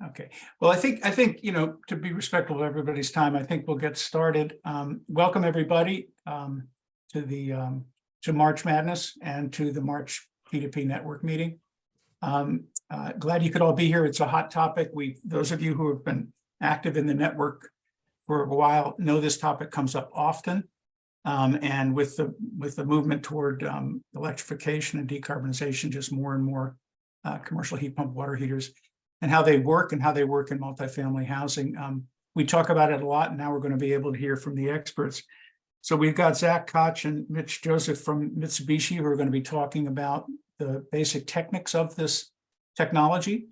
Okay. Well, I think, to be respectful of everybody's time, I think we'll get started. Welcome, everybody, to March Madness and to the March P2P network meeting. Glad you could all be here. It's a hot topic. Those of you who have been active in the network for a while know this topic comes up often. And with the movement toward electrification and decarbonization, just more and more commercial heat pump water heaters and how they work in multifamily housing. We talk about it a lot, and now we're going to be able to hear from the experts. So we've got Zach Koch and Mitch Joseph from Mitsubishi who are going to be talking about the basic techniques of this technology.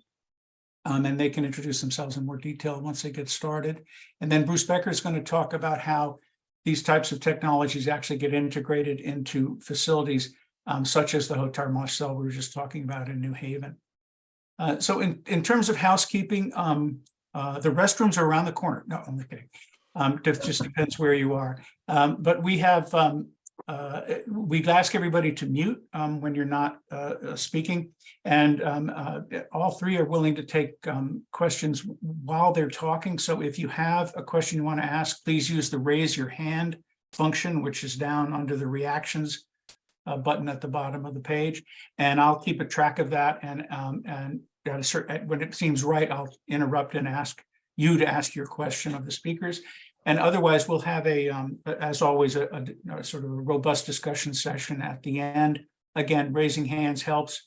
And they can introduce themselves in more detail once they get started. And then Bruce Becker is going to talk about how these types of technologies actually get integrated into facilities such as the Hotel Marcel we were just talking about in New Haven. So in terms of housekeeping, the restrooms are around the corner. No, I'm kidding. It just depends where you are. But we have, we'd ask everybody to mute when you're not speaking. And all three are willing to take questions while they're talking. So if you have a question you want to ask, please use the raise your hand function, which is down under the reactions button at the bottom of the page. And I'll keep a track of that. And at a certain, when it seems right, I'll interrupt and ask you to ask your question of the speakers. And otherwise, we'll have as always, a sort of a robust discussion session at the end. Again, raising hands helps.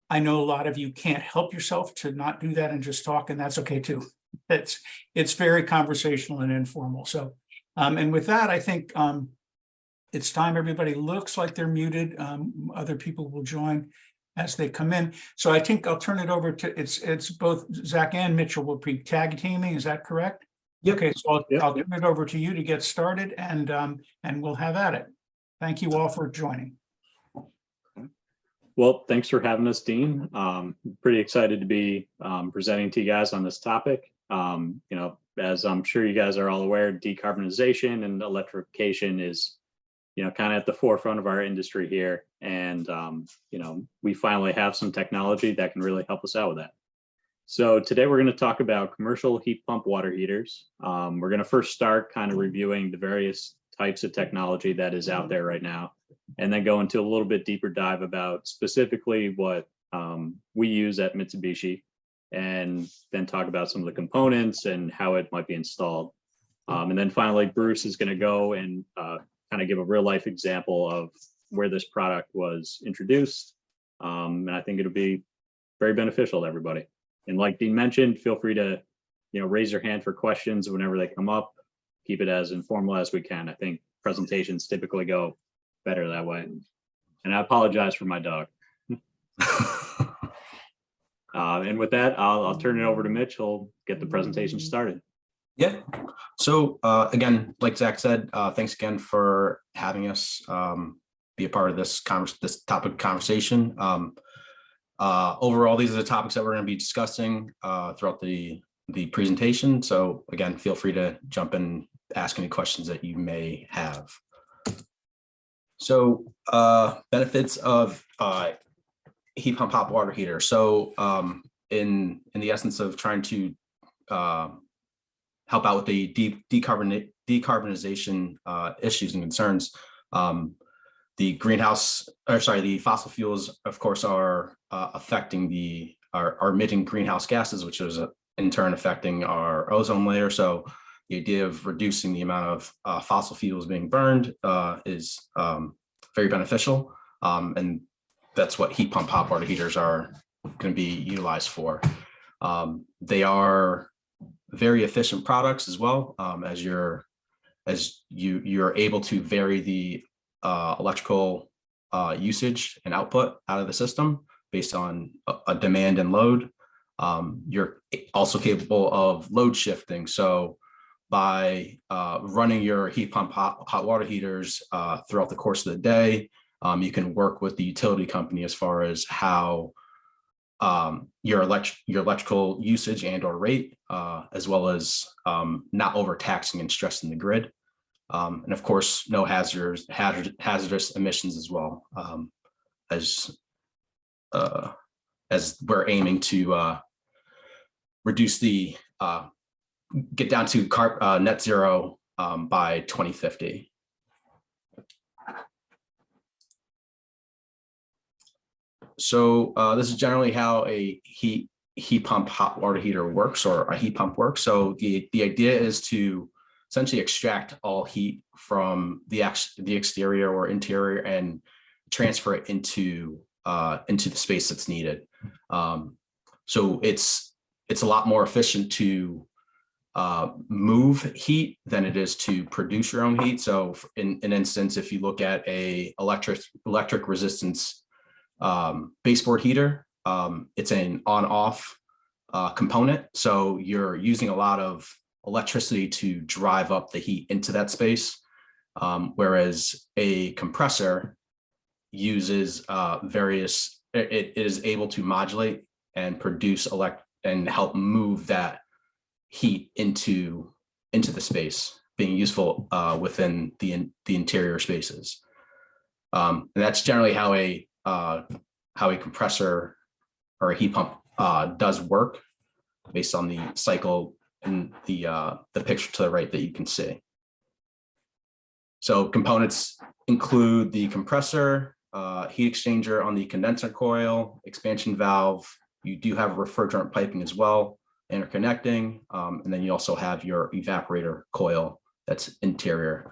I know a lot of you can't help yourself to not do that and just talk, and that's okay too. It's very conversational and informal. So, and with that, I think it's time. Everybody looks like they're muted. Other people will join as they come in. So I think I'll turn it over to, it's both Zach and Mitchell will be tag teaming. Is that correct? Yep. Okay, so I'll turn it over to you to get started, and we'll have at it. Thank you all for joining. Well, thanks for having us, Dean. Pretty excited to be presenting to you guys on this topic. As I'm sure you guys are all aware, decarbonization and electrification is, kind of at the forefront of our industry here. And, we finally have some technology that can really help us out with that. So today we're going to talk about commercial heat pump water heaters. We're going to first start kind of reviewing the various types of technology that is out there right now, and then go into a little bit deeper dive about specifically what we use at Mitsubishi, and then talk about some of the components and how it might be installed. And then finally, Bruce is going to go and kind of give a real life example of where this product was introduced. And I think it'll be very beneficial to everybody. And like Dean mentioned, feel free to, raise your hand for questions whenever they come up. Keep it as informal as we can. I think presentations typically go better that way. And I apologize for my dog. And with that, I'll turn it over to Mitch. He'll get the presentation started. Yeah. So again, like Zach said, thanks again for having us be a part of this topic conversation. Overall, these are the topics that we're going to be discussing throughout the presentation. So again, feel free to jump in and ask any questions that you may have. So benefits of heat pump hot water heater. So in the essence of trying to help out with the decarbonization issues and concerns, the fossil fuels, of course, are affecting are emitting greenhouse gases, which is in turn affecting our ozone layer. So the idea of reducing the amount of fossil fuels being burned is very beneficial. And that's what heat pump hot water heaters are going to be utilized for. They are very efficient products as well, as you're able to vary the electrical usage and output out of the system based on a demand and load. You're also capable of load shifting. So by running your heat pump hot water heaters throughout the course of the day, you can work with the utility company as far as how your electrical usage and or rate, as well as not overtaxing and stressing the grid. And of course, no hazardous emissions as well, as we're aiming to reduce the get down to net zero by 2050. So this is generally how a heat pump hot water heater works, or a heat pump works. So the idea is to essentially extract all heat from the exterior or interior and transfer it into the space that's needed. So it's a lot more efficient to move heat than it is to produce your own heat. So in an instance, if you look at a electric resistance baseboard heater, it's an on-off component. So you're using a lot of electricity to drive up the heat into that space. Whereas a compressor uses it is able to modulate and produce and help move that heat into the space, being useful within the interior spaces. And that's generally how a compressor or a heat pump does work, based on the cycle in the picture to the right that you can see. So components include the compressor, heat exchanger on the condenser coil, expansion valve. You do have refrigerant piping as well, interconnecting, and then you also have your evaporator coil that's interior.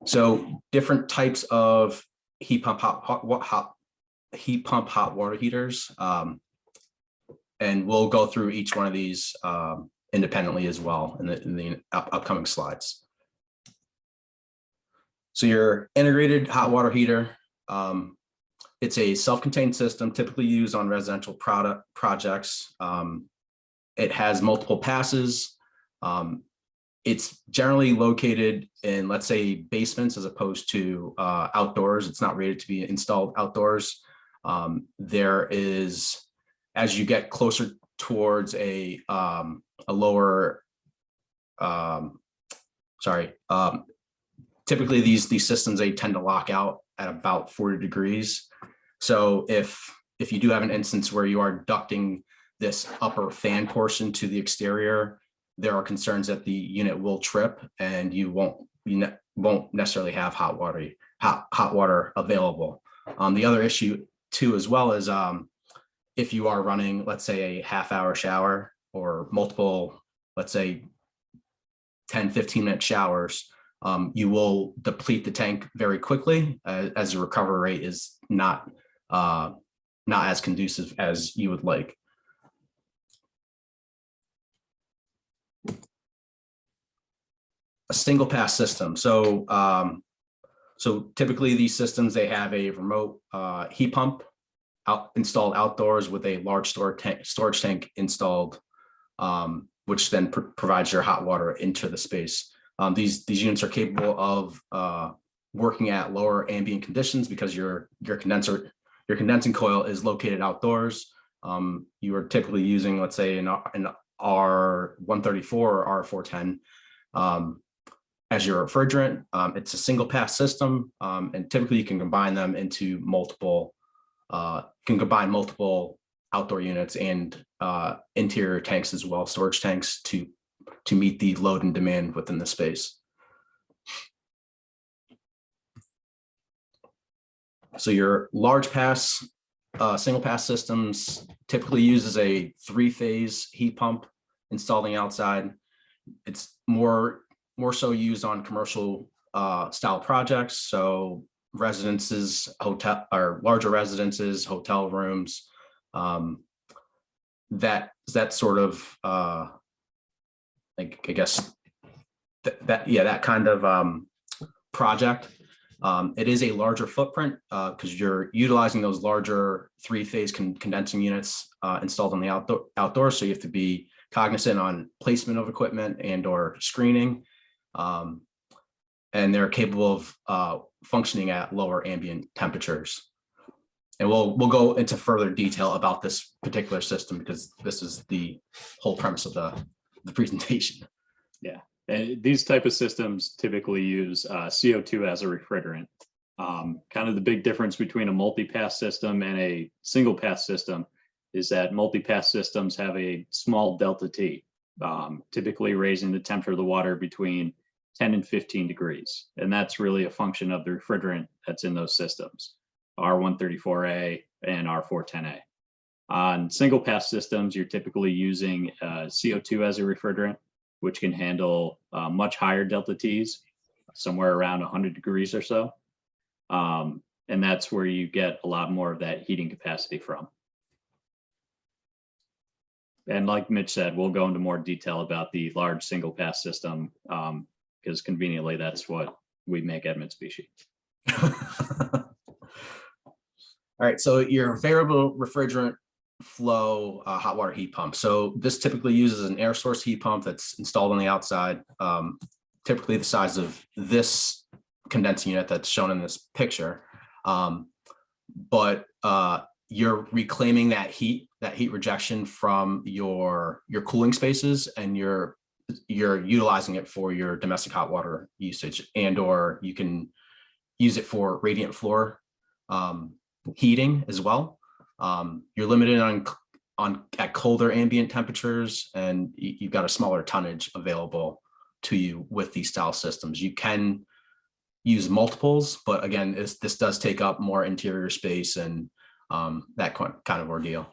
So different types of heat pump hot water heaters, and we'll go through each one of these independently as well in the upcoming slides. So your integrated hot water heater, it's a self-contained system typically used on residential projects. It has multiple passes. It's generally located in, let's say, basements as opposed to outdoors. It's not rated to be installed outdoors. There is, as you get closer towards a lower, typically these systems, they tend to lock out at about 40 degrees. So if you do have an instance where you are ducting this upper fan portion to the exterior, there are concerns that the unit will trip and you won't necessarily have hot water available. The other issue too, as well, is if you are running, let's say, a half-hour shower or multiple, let's say 10-15-minute showers, you will deplete the tank very quickly, as the recovery rate is not as conducive as you would like. A single pass system. So typically these systems, they have a remote heat pump installed outdoors with a large storage tank installed, which then provides your hot water into the space. These units are capable of working at lower ambient conditions because your condensing coil is located outdoors. You are typically using, let's say, an R134 or R410 as your refrigerant. It's a single pass system, and typically you can combine them into multiple outdoor units and interior tanks as well, storage tanks, to meet the load and demand within the space. So your large pass, single pass systems typically uses a 3-phase heat pump installed on the outside. It's more so used on commercial style projects. So residences, larger residences, hotel rooms, that sort of, I guess that kind of project. It is a larger footprint because you're utilizing those larger 3-phase condensing units installed on the outdoors. So you have to be cognizant on placement of equipment and or screening. And they're capable of functioning at lower ambient temperatures. And we'll go into further detail about this particular system because this is the whole premise of the presentation. Yeah, and these type of systems typically use CO2 as a refrigerant. Kind of the big difference between a multi-pass system and a single pass system is that multi-pass systems have a small delta T, typically raising the temperature of the water between 10 and 15 degrees. And that's really a function of the refrigerant that's in those systems, R134A and R410A. On single pass systems, you're typically using CO2 as a refrigerant, which can handle much higher delta Ts, somewhere around 100 degrees or so. And that's where you get a lot more of that heating capacity from. And like Mitch said, we'll go into more detail about the large single pass system because conveniently that's what we make at Mitsubishi. All right, so your variable refrigerant flow hot water heat pump. So this typically uses an air source heat pump that's installed on the outside, typically the size of this condensing unit that's shown in this picture. But you're reclaiming that heat rejection from your cooling spaces, and you're utilizing it for your domestic hot water usage, and or you can use it for radiant floor heating as well. You're limited on at colder ambient temperatures, and you've got a smaller tonnage available to you with these style systems. You can use multiples, but again, this does take up more interior space and that kind of ordeal.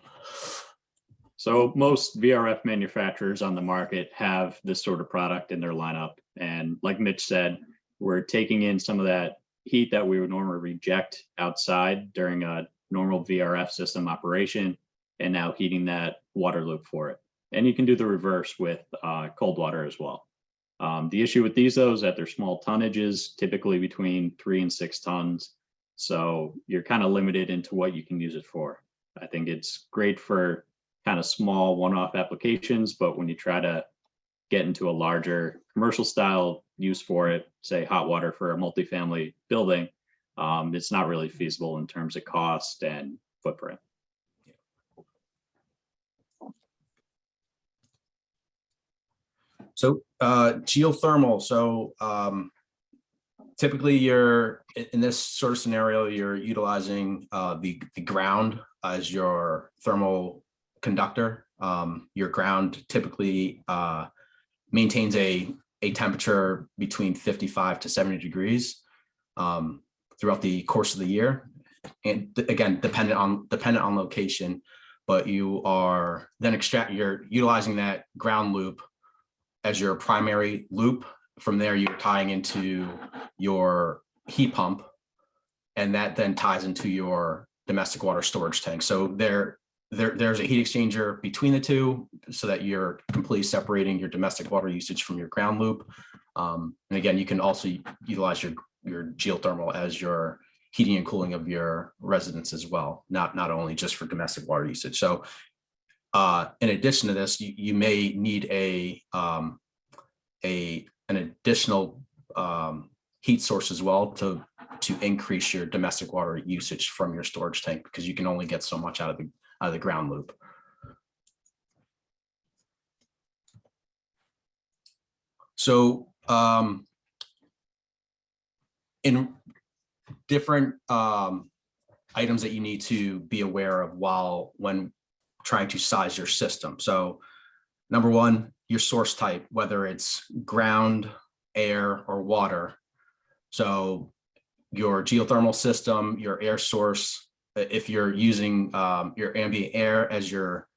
So most VRF manufacturers on the market have this sort of product in their lineup. And like Mitch said, we're taking in some of that heat that we would normally reject outside during a normal VRF system operation, and now heating that water loop for it. And you can do the reverse with cold water as well. The issue with these, though, is that they're small tonnages, typically between 3 and 6 tons. So you're kind of limited into what you can use it for. I think it's great for kind of small one-off applications, but when you try to get into a larger commercial style use for it, say hot water for a multifamily building, it's not really feasible in terms of cost and footprint. So geothermal. So typically you're in this sort of scenario, you're utilizing the ground as your thermal conductor. Your ground typically maintains a temperature between 55 to 70 degrees throughout the course of the year, and again dependent on location. But you are then you're utilizing that ground loop as your primary loop. From there, you're tying into your heat pump, and that then ties into your domestic water storage tank. So there's a heat exchanger between the two, so that you're completely separating your domestic water usage from your ground loop. And again, you can also utilize your geothermal as your heating and cooling of your residence as well, not only just for domestic water usage. So in addition to this, you may need an additional heat source as well to increase your domestic water usage from your storage tank, because you can only get so much out of the ground loop. So in different items that you need to be aware of when trying to size your system. So number one, your source type, whether it's ground, air, or water. So your geothermal system, your air source, if you're using your ambient air as your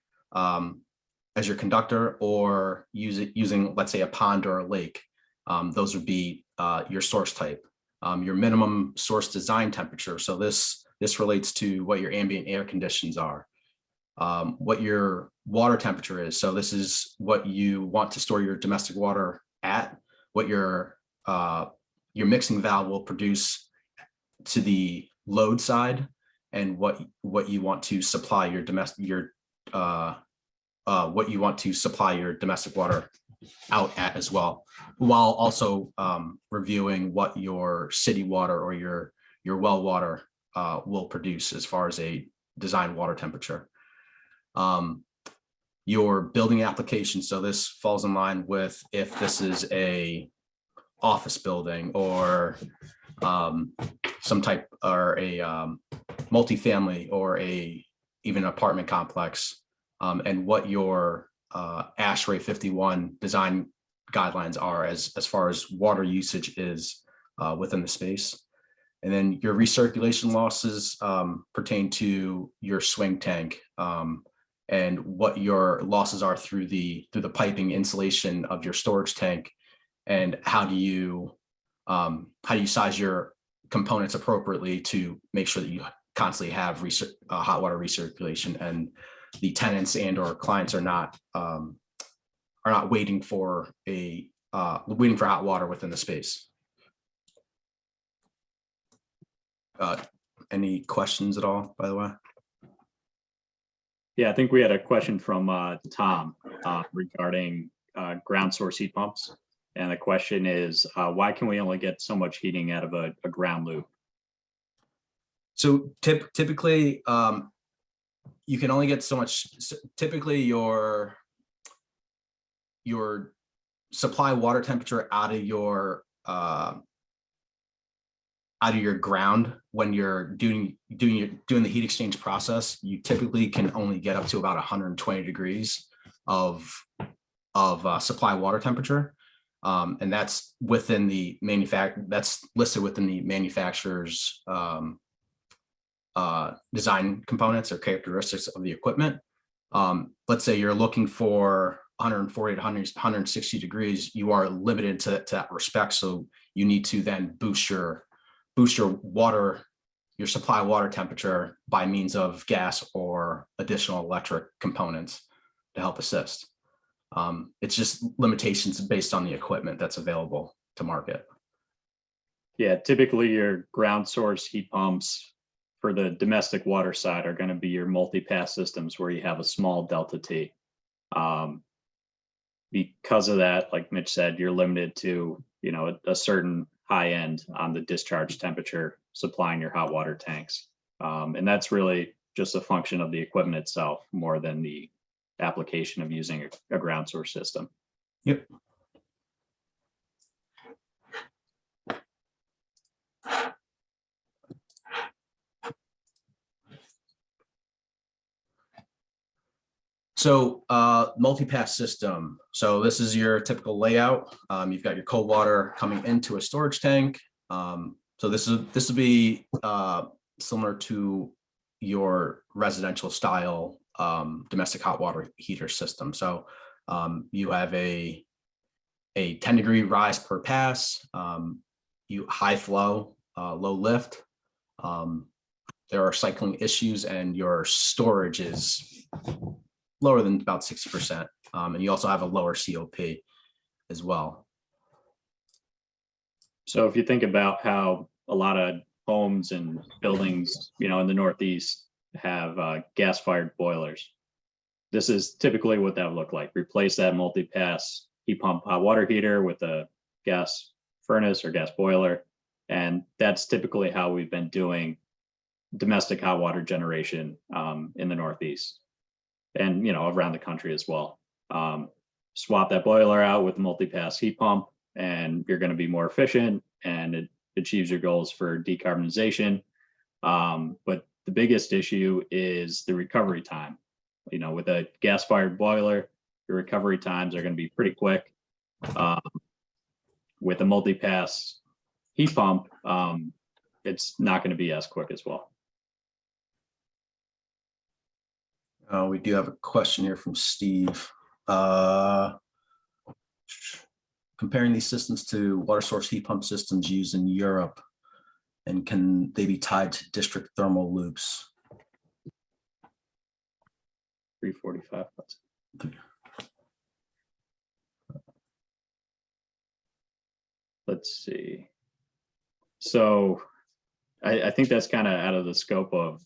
conductor, or using, let's say, a pond or a lake, those would be your source type. Your minimum source design temperature. So this relates to what your ambient air conditions are. What your water temperature is. So this is what you want to store your domestic water at, what your mixing valve will produce to the load side, and what you want to supply your domestic water out at as well, while also reviewing what your city water or your well water will produce as far as a design water temperature. Your building application. So this falls in line with if this is a office building or some type or a multifamily or even an apartment complex, and what your ASHRAE 51 design guidelines are as far as water usage is within the space. And then your recirculation losses pertain to your swing tank, and what your losses are through the piping insulation of your storage tank, and how do you size your components appropriately to make sure that you constantly have hot water recirculation, and the tenants and or clients are not waiting for hot water within the space. Any questions at all, by the way? Yeah, I think we had a question from Tom regarding ground source heat pumps. And the question is, why can we only get so much heating out of a ground loop? So typically, you can only get so much. Typically, your supply water temperature out of your ground when you're doing the heat exchange process, you typically can only get up to about 120 degrees of supply water temperature, and that's within the that's listed within the manufacturer's design components or characteristics of the equipment. Let's say you're looking for 140 to 160 degrees, you are limited to that respect. So you need to then boost your supply water temperature by means of gas or additional electric components to help assist. It's just limitations based on the equipment that's available to market. Yeah, typically your ground source heat pumps for the domestic water side are going to be your multi-pass systems where you have a small delta T. Because of that, like Mitch said, you're limited to, a certain high end on the discharge temperature supplying your hot water tanks. And that's really just a function of the equipment itself more than the application of using a ground source system. Yep. So multi-pass system. So this is your typical layout. You've got your cold water coming into a storage tank. So this will be similar to your residential style domestic hot water heater system. So you have a 10-degree rise per pass, you high flow, low lift. There are cycling issues, and your storage is lower than about 60%. And you also have a lower COP as well. So if you think about how a lot of homes and buildings, in the Northeast have gas-fired boilers, this is typically what that would look like. Replace that multi-pass heat pump hot water heater with a gas furnace or gas boiler. And that's typically how we've been doing domestic hot water generation in the Northeast and, around the country as well. Swap that boiler out with a multi-pass heat pump, and you're going to be more efficient, and it achieves your goals for decarbonization. But the biggest issue is the recovery time. With a gas-fired boiler, your recovery times are going to be pretty quick. With a multi-pass heat pump, it's not going to be as quick as well. We do have a question here from Steve. Comparing these systems to water source heat pump systems used in Europe, and can they be tied to district thermal loops? 345. Let's see. So I think that's kind of out of the scope of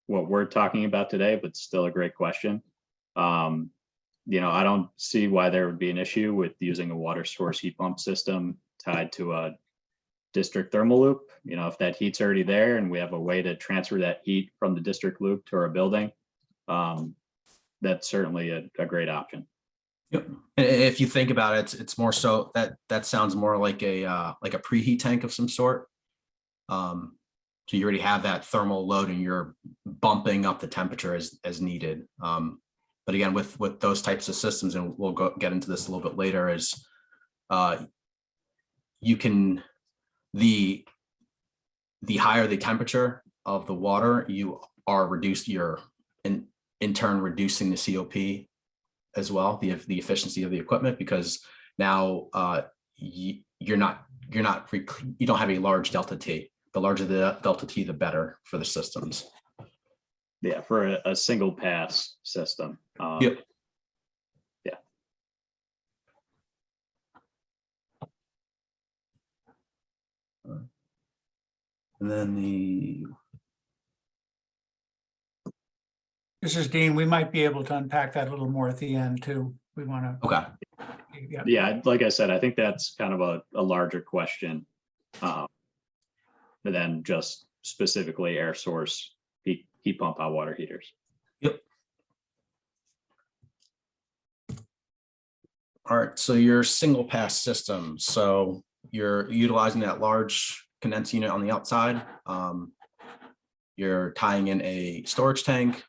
what we're talking about today, but still a great question. I don't see why there would be an issue with using a water source heat pump system tied to a district thermal loop. If that heat's already there and we have a way to transfer that heat from the district loop to our building, that's certainly a great option. Yep. If you think about it, it's more so that sounds more like a preheat tank of some sort. So you already have that thermal load and you're bumping up the temperature as needed. But again, with those types of systems, and we'll get into this a little bit later, is you can, the higher the temperature of the water, you are in turn reducing the COP as well, the efficiency of the equipment, because now you don't have a large delta T. The larger the delta T, the better for the systems. Yeah, for a single pass system. Yep. Yeah. And then This is Dean. We might be able to unpack that a little more at the end too. We want to. okay. Yeah. Yeah, like I said, I think that's kind of a larger question. But then just specifically air source heat pump hot water heaters. Yep. All right, so your single pass system. So you're utilizing that large condensed unit on the outside. You're tying in a storage tank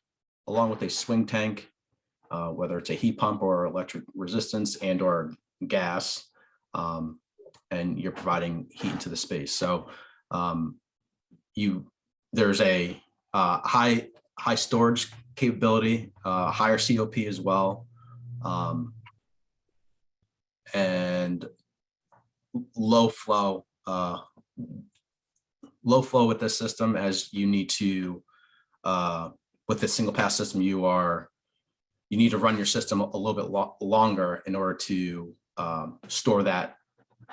along with a swing tank, whether it's a heat pump or electric resistance and or gas, and you're providing heat into the space. So there's a high storage capability, higher COP as well, and low flow with this system, as you need to with this single pass system, you need to run your system a little bit longer in order to store that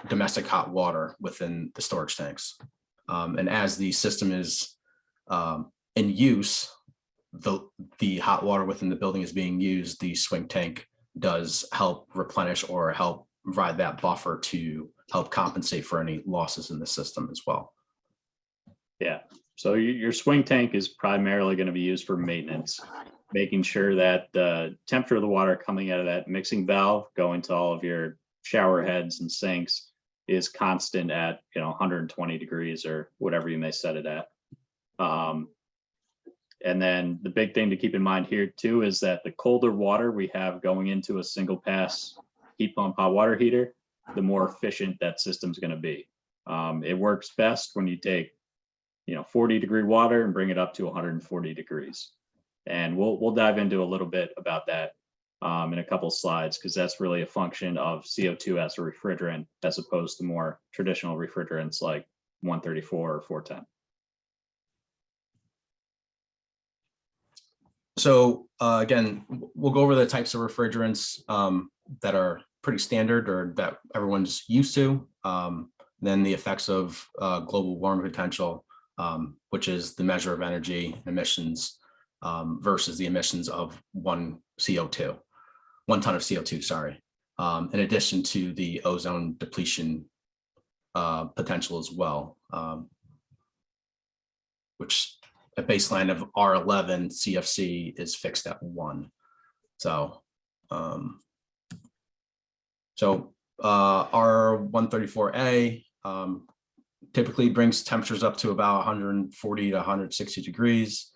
domestic hot water within the storage tanks. And as the system is in use, the hot water within the building is being used, the swing tank does help replenish or help provide that buffer to help compensate for any losses in the system as well. Yeah, so your swing tank is primarily going to be used for maintenance, making sure that the temperature of the water coming out of that mixing valve going to all of your shower heads and sinks is constant at 120 degrees or whatever you may set it at. And then the big thing to keep in mind here too is that the colder water we have going into a single pass heat pump hot water heater, the more efficient that system's going to be. It works best when you take 40-degree water and bring it up to 140 degrees. And we'll dive into a little bit about that in a couple slides, because that's really a function of CO2 as a refrigerant, as opposed to more traditional refrigerants like 134 or 410. So again, we'll go over the types of refrigerants that are pretty standard or that everyone's used to. Then the effects of global warming potential, which is the measure of energy emissions versus the emissions of 1 ton of CO2, sorry. In addition to the ozone depletion potential as well, which a baseline of R11 CFC is fixed at 1. So, R134A typically brings temperatures up to about 140 to 160 degrees.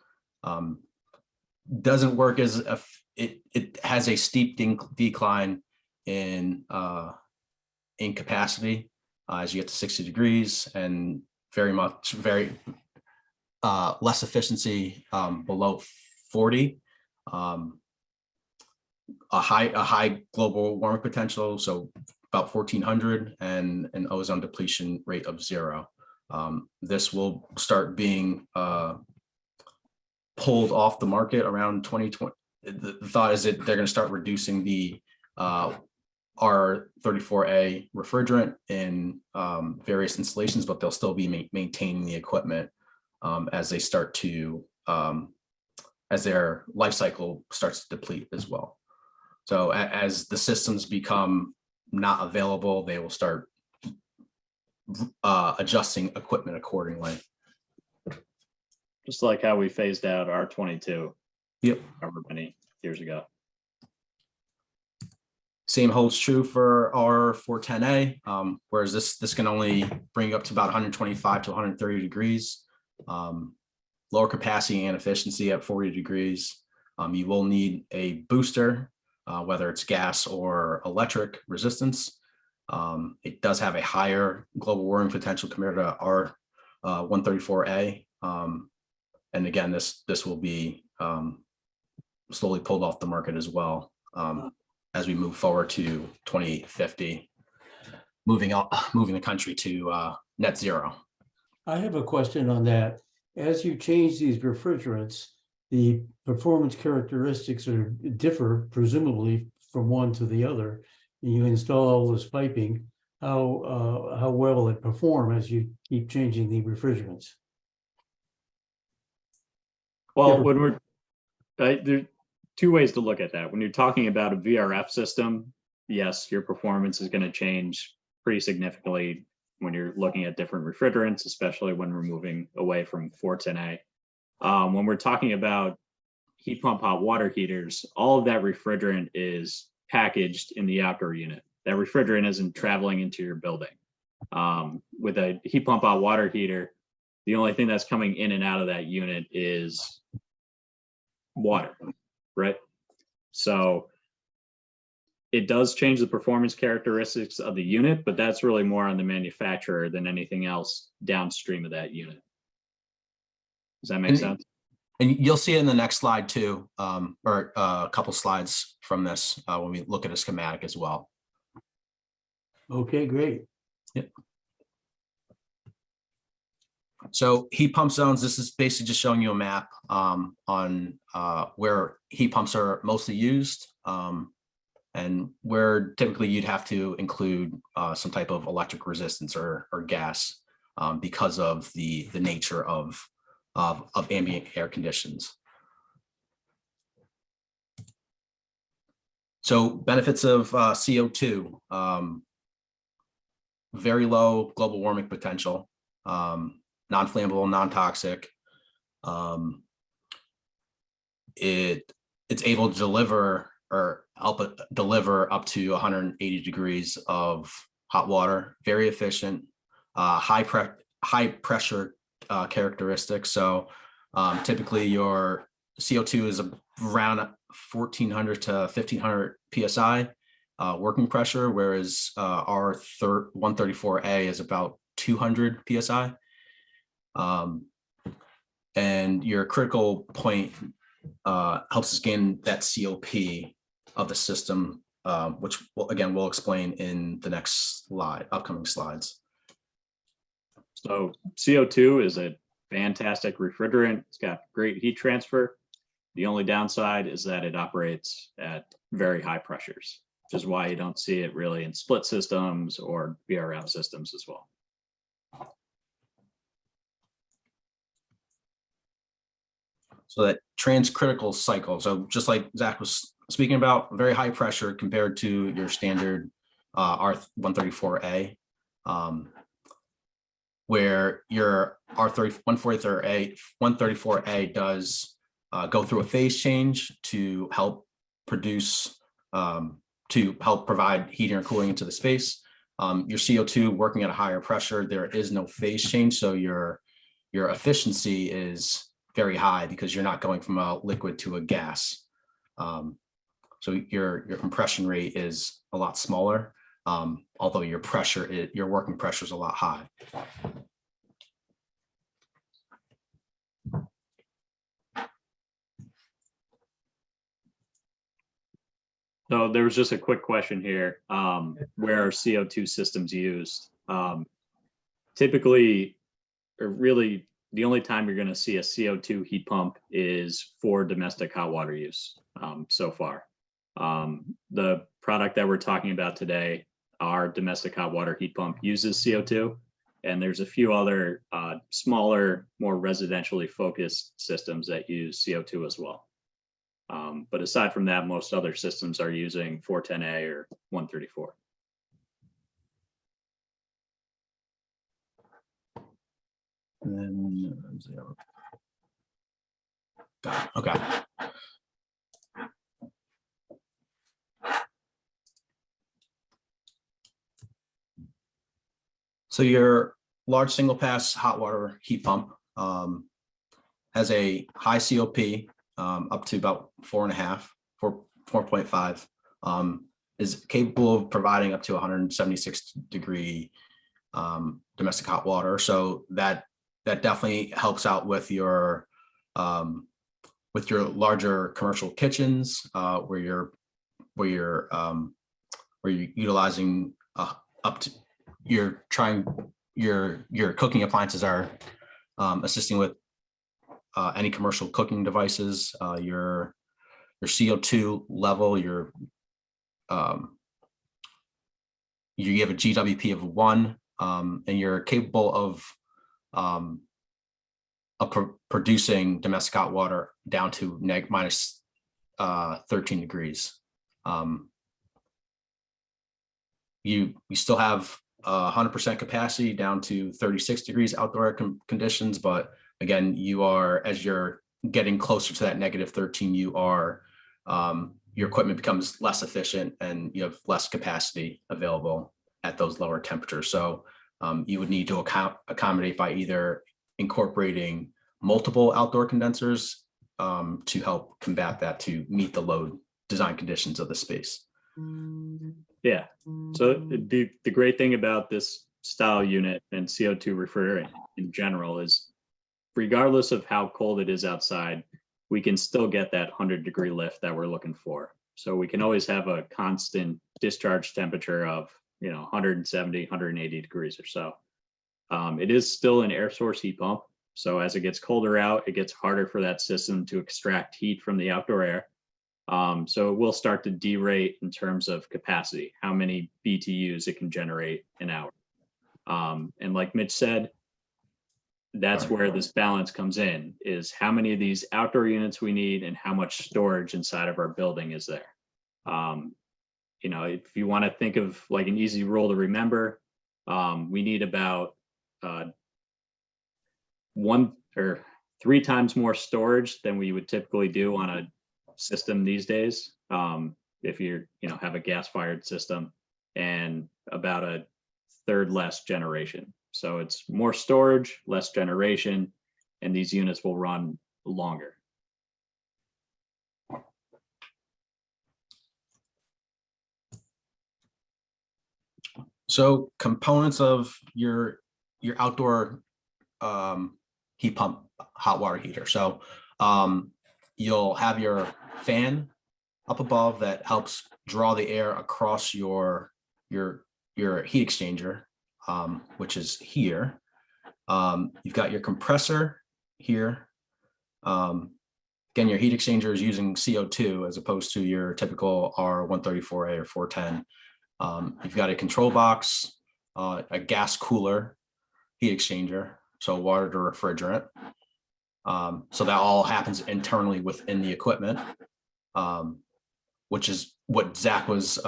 Doesn't work as it has a steep decline in capacity as you get to 60 degrees, and very less efficiency below 40. A high global warming potential, so about 1400, and an ozone depletion rate of 0. This will start being pulled off the market around 2020. The thought is that they're going to start reducing the R34A refrigerant in various installations, but they'll still be maintaining the equipment as they start to, as their life cycle starts to deplete as well. So as the systems become not available, they will start adjusting equipment accordingly. Just like how we phased out R22. Yep. However many years ago. Same holds true for R410A, whereas this can only bring up to about 125 to 130 degrees. lower capacity and efficiency at 40 degrees. You will need a booster, whether it's gas or electric resistance. It does have a higher global warming potential compared to our 134A. And again, this will be slowly pulled off the market as well as we move forward to 2050, moving the country to net zero. I have a question on that. As you change these refrigerants, the performance characteristics differ presumably from one to the other. You install all this piping, how well will it perform as you keep changing the refrigerants? Well, when we're there's two ways to look at that. When you're talking about a VRF system, yes, your performance is going to change pretty significantly when you're looking at different refrigerants, especially when we're moving away from 410A. When we're talking about heat pump hot water heaters, all of that refrigerant is packaged in the outdoor unit. That refrigerant isn't traveling into your building. With a heat pump hot water heater, the only thing that's coming in and out of that unit is water, right? So it does change the performance characteristics of the unit, but that's really more on the manufacturer than anything else downstream of that unit. Does that make sense? And you'll see it in the next slide too, or a couple slides from this when we look at a schematic as well. Okay, great. Yep. So heat pump zones, this is basically just showing you a map on where heat pumps are mostly used and where typically you'd have to include some type of electric resistance or gas because of the nature of ambient air conditions. So benefits of CO2, very low global warming potential, non-flammable, non-toxic. It's able to deliver or help it deliver up to 180 degrees of hot water, very efficient, high pressure characteristics. So typically your CO2 is around 1400 to 1500 PSI working pressure, whereas our 134A is about 200 PSI. And your critical point helps us gain that COP of the system, which we'll explain in the next slide, upcoming slides. So CO2 is a fantastic refrigerant. It's got great heat transfer. The only downside is that it operates at very high pressures, which is why you don't see it really in split systems or VRF systems as well. So that transcritical cycle. So just like Zach was speaking about, very high pressure compared to your standard R134A, where your R134A does go through a phase change to help produce, to help provide heating or cooling into the space. Your CO2 working at a higher pressure, there is no phase change. So your efficiency is very high because you're not going from a liquid to a gas. So your compression rate is a lot smaller, although your working pressure is a lot high. So there was just a quick question here. Where are CO2 systems used? Typically, or really, the only time you're going to see a CO2 heat pump is for domestic hot water use so far. The product that we're talking about today, our domestic hot water heat pump, uses CO2, and there's a few other smaller, more residentially focused systems that use CO2 as well. But aside from that, most other systems are using 410A or 134. And then 0. Got it. Okay. So your large single pass hot water heat pump Has a high COP, up to about 4.5, is capable of providing up to 176 degree domestic hot water. So that definitely helps out with your larger commercial kitchens, where you're utilizing up to your cooking appliances are assisting with any commercial cooking devices, your CO2 level, you have a GWP of 1, and you're capable of producing domestic hot water down to minus 13 degrees. You still have 100% capacity down to 36 degrees outdoor conditions, but again, as you're getting closer to that negative 13, your equipment becomes less efficient and you have less capacity available at those lower temperatures. So you would need to accommodate by either incorporating multiple outdoor condensers to help combat that, to meet the load design conditions of the space. Yeah. So the great thing about this style unit and CO2 refrigerant in general is, regardless of how cold it is outside, we can still get that 100-degree lift that we're looking for. So we can always have a constant discharge temperature of 170, 180 degrees or so. It is still an air source heat pump. So as it gets colder out, it gets harder for that system to extract heat from the outdoor air. So it will start to derate in terms of capacity, how many BTUs it can generate an hour. And like Mitch said, that's where this balance comes in, is how many of these outdoor units we need and how much storage inside of our building is there. If you want to think of like an easy rule to remember, we need about 1 or 3 times more storage than we would typically do on a system these days. If you have a gas-fired system, and about 1/3 less generation. So it's more storage, less generation, and these units will run longer. So components of your outdoor heat pump hot water heater. So you'll have your fan up above that helps draw the air across your heat exchanger, which is here. You've got your compressor here. Again, your heat exchanger is using CO2 as opposed to your typical R134A or 410. You've got a control box, a gas cooler, heat exchanger, so water to refrigerant. So that all happens internally within the equipment, which is what Zach was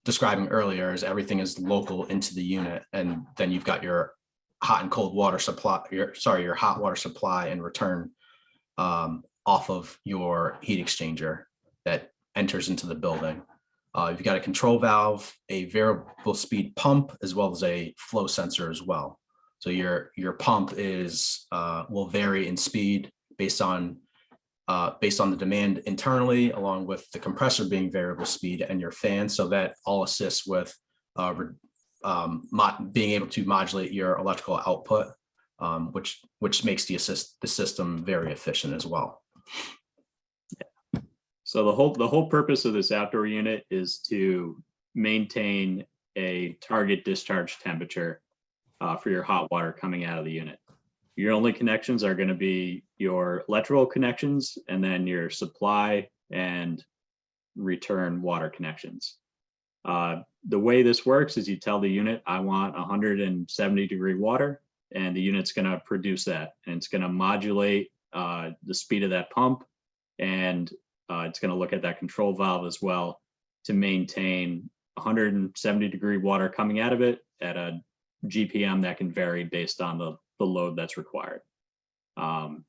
describing earlier, is everything is local into the unit. And then you've got your hot and cold water supply, your hot water supply and return off of your heat exchanger that enters into the building. You've got a control valve, a variable speed pump, as well as a flow sensor as well. So your pump will vary in speed based on the demand internally, along with the compressor being variable speed and your fan. So that all assists with being able to modulate your electrical output, which makes the system very efficient as well. So the whole purpose of this outdoor unit is to maintain a target discharge temperature for your hot water coming out of the unit. Your only connections are going to be your electrical connections and then your supply and return water connections. The way this works is you tell the unit, I want 170-degree water, and the unit's going to produce that. And it's going to modulate the speed of that pump, and it's going to look at that control valve as well to maintain 170-degree water coming out of it at a GPM that can vary based on the load that's required. So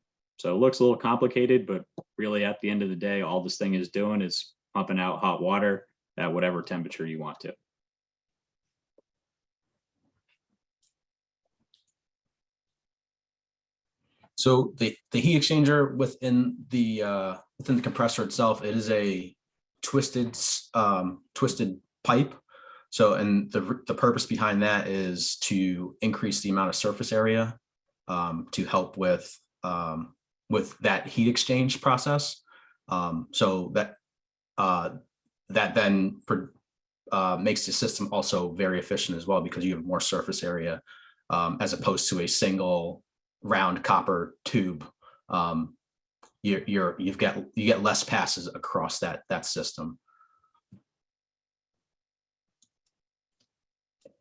it looks a little complicated, but really at the end of the day, all this thing is doing is pumping out hot water at whatever temperature you want to. So the heat exchanger within the compressor itself, it is a twisted pipe. So, and the purpose behind that is to increase the amount of surface area to help with that heat exchange process. So that then makes the system also very efficient as well, because you have more surface area as opposed to a single round copper tube. You get less passes across that system.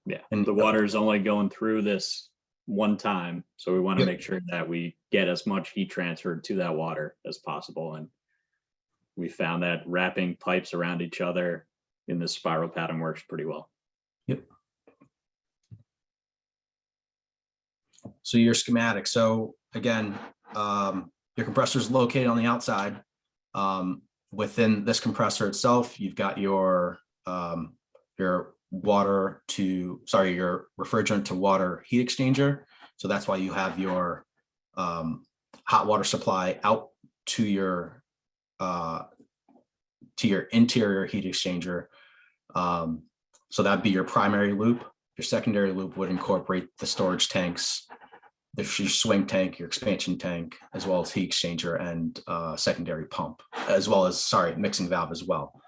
Yeah, And the water is only going through this one time, so we want to Yep. make sure that we get as much heat transferred to that water as possible. And we found that wrapping pipes around each other in this spiral pattern works pretty well. Yep. So your schematic. So again, your compressor is located on the outside. Within this compressor itself, you've got your refrigerant to water heat exchanger. So that's why you have your hot water supply out to your interior heat exchanger. So that'd be your primary loop. Your secondary loop would incorporate the storage tanks, your swing tank, your expansion tank, as well as heat exchanger and secondary pump, as well as, mixing valve as well.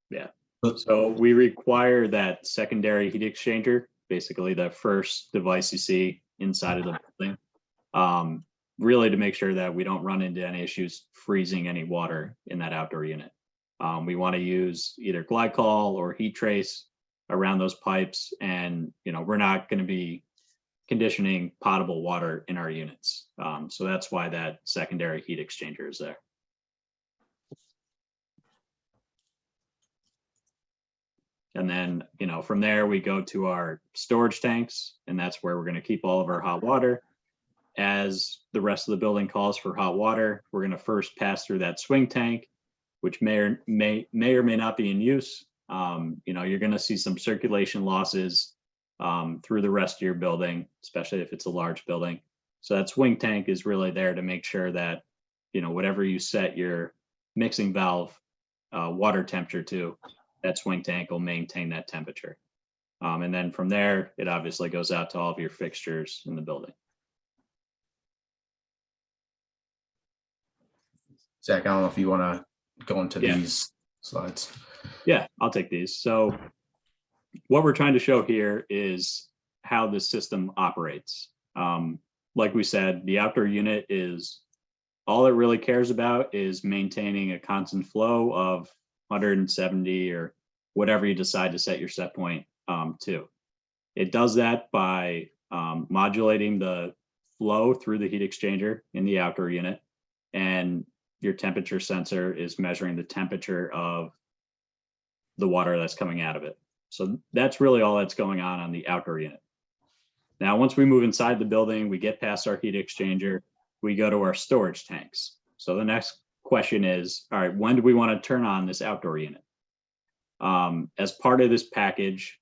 Yeah. So we require that secondary heat exchanger, basically the first device you see inside of the building, really to make sure that we don't run into any issues freezing any water in that outdoor unit. We want to use either glycol or heat trace around those pipes, and we're not going to be conditioning potable water in our units. So that's why that secondary heat exchanger is there. And then, from there we go to our storage tanks, and that's where we're going to keep all of our hot water. As the rest of the building calls for hot water, we're going to first pass through that swing tank, which may or may not be in use. You're going to see some circulation losses through the rest of your building, especially if it's a large building. So that swing tank is really there to make sure that, whatever you set your mixing valve water temperature to, that swing tank will maintain that temperature. And then from there, it obviously goes out to all of your fixtures in the building. Zach, I don't know if you want to go into Yeah. these slides. Yeah, I'll take these. So what we're trying to show here is how the system operates. Like we said, the outdoor unit is, all it really cares about is maintaining a constant flow of 170 or whatever you decide to set your set point to. It does that by modulating the flow through the heat exchanger in the outdoor unit, and your temperature sensor is measuring the temperature of the water that's coming out of it. So that's really all that's going on the outdoor unit. Now, once we move inside the building, we get past our heat exchanger, we go to our storage tanks. So the next question is, all right, when do we want to turn on this outdoor unit? As part of this package,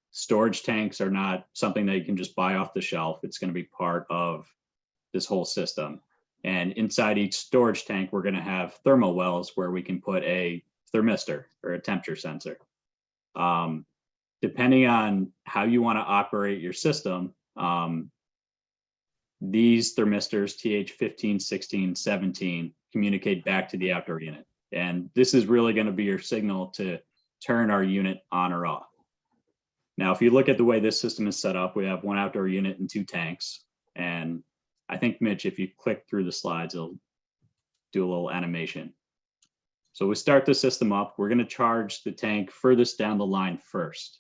storage tanks are not something that you can just buy off the shelf. It's going to be part of this whole system. And inside each storage tank, we're going to have thermal wells where we can put a thermistor or a temperature sensor. Depending on how you want to operate your system, these thermistors, TH15, 16, 17, communicate back to the outdoor unit. And this is really going to be your signal to turn our unit on or off. Now, if you look at the way this system is set up, we have one outdoor unit and two tanks. And I think, Mitch, if you click through the slides, it'll do a little animation. So we start the system up. We're going to charge the tank furthest down the line first.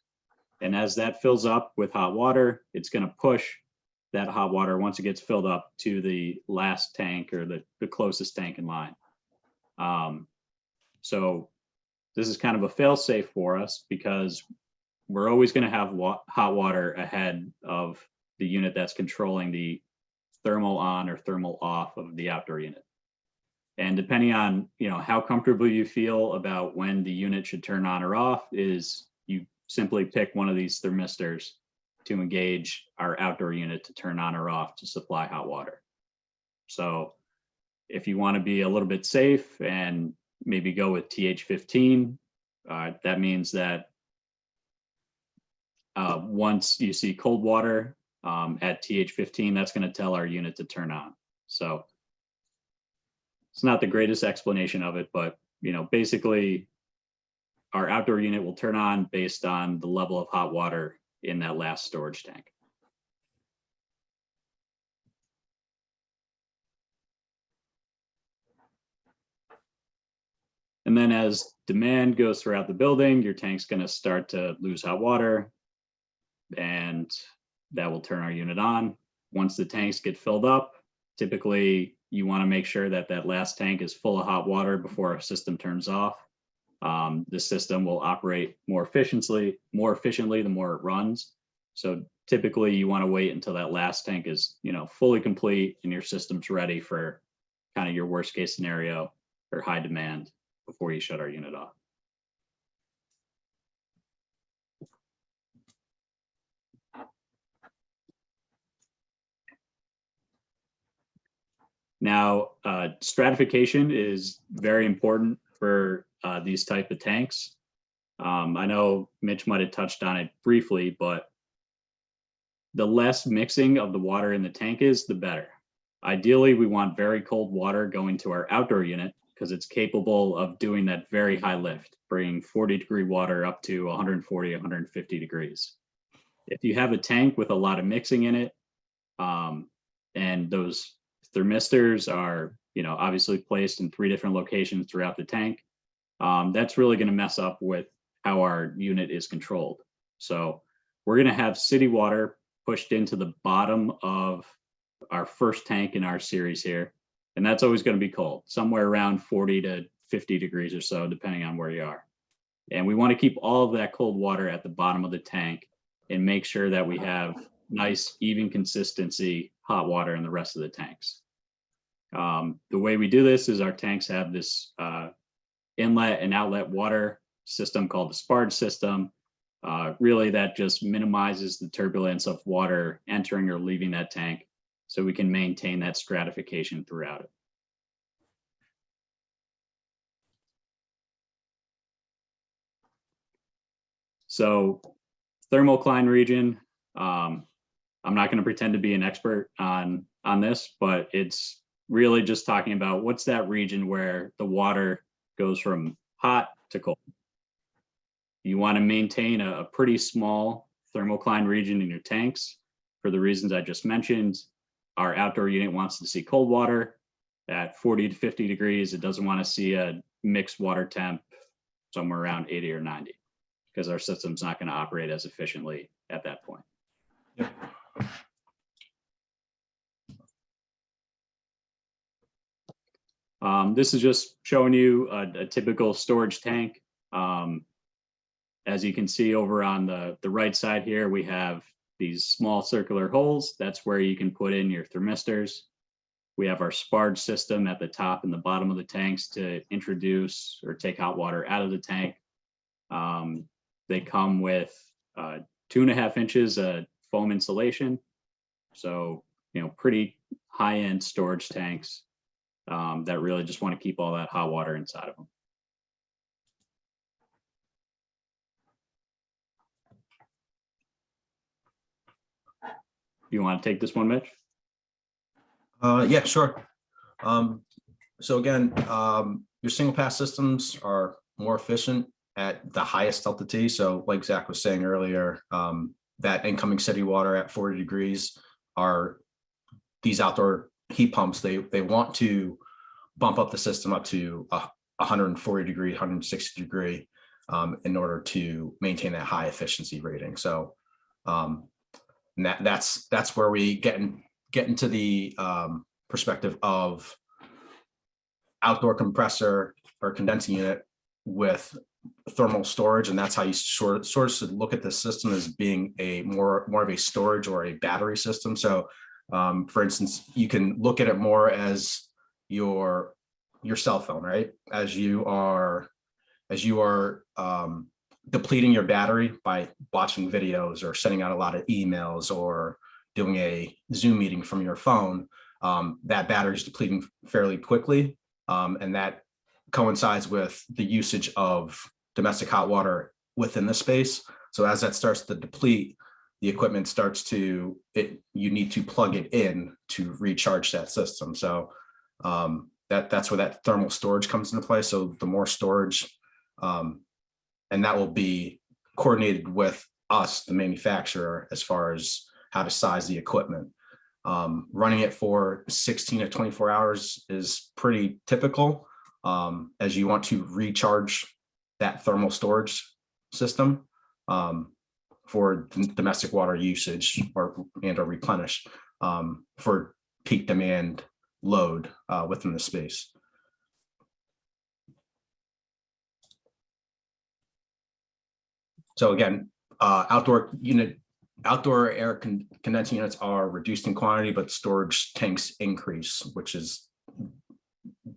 And as that fills up with hot water, it's going to push that hot water, once it gets filled up, to the last tank or the closest tank in line. So this is kind of a fail-safe for us, because we're always going to have hot water ahead of the unit that's controlling the thermal on or thermal off of the outdoor unit. And depending on how comfortable you feel about when the unit should turn on or off, is you simply pick one of these thermistors to engage our outdoor unit to turn on or off to supply hot water. So if you want to be a little bit safe and maybe go with TH15, that means that once you see cold water at TH15, that's going to tell our unit to turn on. So it's not the greatest explanation of it, but basically our outdoor unit will turn on based on the level of hot water in that last storage tank. And then as demand goes throughout the building, your tank's going to start to lose hot water, and that will turn our unit on. Once the tanks get filled up, typically you want to make sure that that last tank is full of hot water before our system turns off. The system will operate more efficiently the more it runs. So typically you want to wait until that last tank is, fully complete and your system's ready for kind of your worst case scenario or high demand before you shut our unit off. Now, stratification is very important for these type of tanks. I know Mitch might have touched on it briefly, but the less mixing of the water in the tank is, the better. Ideally, we want very cold water going to our outdoor unit because it's capable of doing that very high lift, bringing 40-degree water up to 140, 150 degrees. If you have a tank with a lot of mixing in it, and those thermistors are, obviously placed in 3 different locations throughout the tank, that's really going to mess up with how our unit is controlled. So we're going to have city water pushed into the bottom of our first tank in our series here. And that's always going to be cold, somewhere around 40 to 50 degrees or so, depending on where you are. And we want to keep all of that cold water at the bottom of the tank and make sure that we have nice, even consistency hot water in the rest of the tanks. The way we do this is our tanks have this inlet and outlet water system called the SPARD system. Really, that just minimizes the turbulence of water entering or leaving that tank so we can maintain that stratification throughout it. So thermocline region, I'm not going to pretend to be an expert on this, but it's really just talking about what's that region where the water goes from hot to cold. You want to maintain a pretty small thermocline region in your tanks for the reasons I just mentioned. Our outdoor unit wants to see cold water at 40 to 50 degrees. It doesn't want to see a mixed water temp somewhere around 80 or 90 because our system's not going to operate as efficiently at that point. Yep. This is just showing you a typical storage tank. As you can see over on the right side here, we have these small circular holes. That's where you can put in your thermistors. We have our SPARD system at the top and the bottom of the tanks to introduce or take hot water out of the tank. They come with 2.5 inches of foam insulation. So, pretty high-end storage tanks that really just want to keep all that hot water inside of them. You want to take this one, Mitch? Yeah, sure. So again, your single pass systems are more efficient at the highest altitude. So like Zach was saying earlier, that incoming city water at 40 degrees are these outdoor heat pumps. They want to bump up the system up to 140 degree, 160 degree in order to maintain that high efficiency rating. So that's where we get into the perspective of outdoor compressor or condensing unit with thermal storage, and that's how you sort of should look at the system as being a more of a storage or a battery system. So for instance, you can look at it more as your cell phone, right? As you are depleting your battery by watching videos or sending out a lot of emails or doing a Zoom meeting from your phone, that battery is depleting fairly quickly. And that coincides with the usage of domestic hot water within the space. So as that starts to deplete, the equipment starts to, you need to plug it in to recharge that system. So that's where that thermal storage comes into play. So the more storage, and that will be coordinated with us, the manufacturer, as far as how to size the equipment. Running it for 16 to 24 hours is pretty typical, as you want to recharge that thermal storage system for domestic water usage or replenish for peak demand load within the space. So again, outdoor air condensing units are reduced in quantity, but storage tanks increase, which is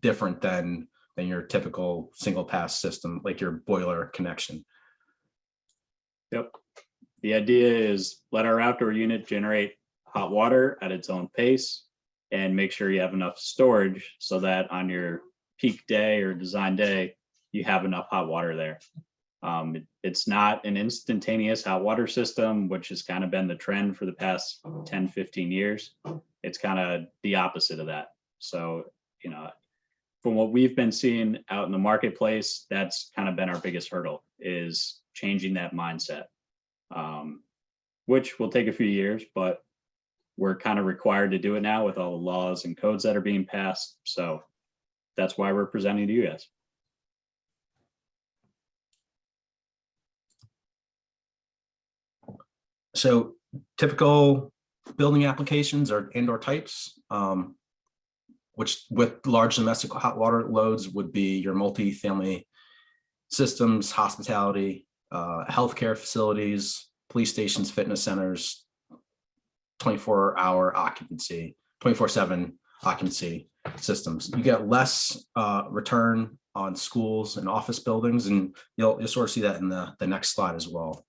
different than your typical single pass system, like your boiler connection. Yep. The idea is let our outdoor unit generate hot water at its own pace and make sure you have enough storage so that on your peak day or design day, you have enough hot water there. It's not an instantaneous hot water system, which has kind of been the trend for the past 10, 15 years. It's kind of the opposite of that. So, you know, from what we've been seeing out in the marketplace, that's kind of been our biggest hurdle, is changing that mindset, which will take a few years, but we're kind of required to do it now with all the laws and codes that are being passed. So that's why we're presenting to you guys. So typical building applications are indoor types, which with large domestic hot water loads would be your multifamily systems, hospitality, healthcare facilities, police stations, fitness centers, 24-hour occupancy, 24/7 occupancy systems. You get less return on schools and office buildings, and you'll sort of see that in the next slide as well.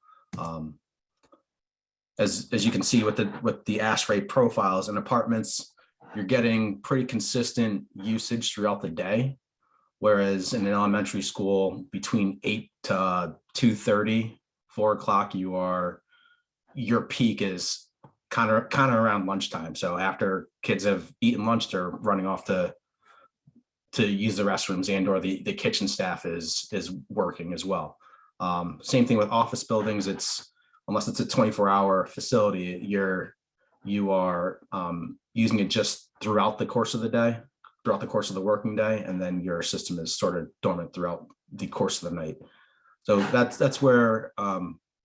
As you can see with the ash rate profiles in apartments, you're getting pretty consistent usage throughout the day. Whereas in an elementary school, between 8 to 2:30, 4 o'clock, your peak is kind of around lunchtime. So after kids have eaten lunch, they're running off to use the restrooms, and or the kitchen staff is working as well. Same thing with office buildings. Unless it's a 24-hour facility, you are using it just throughout the course of the day, throughout the course of the working day, and then your system is sort of dormant throughout the course of the night. So that's where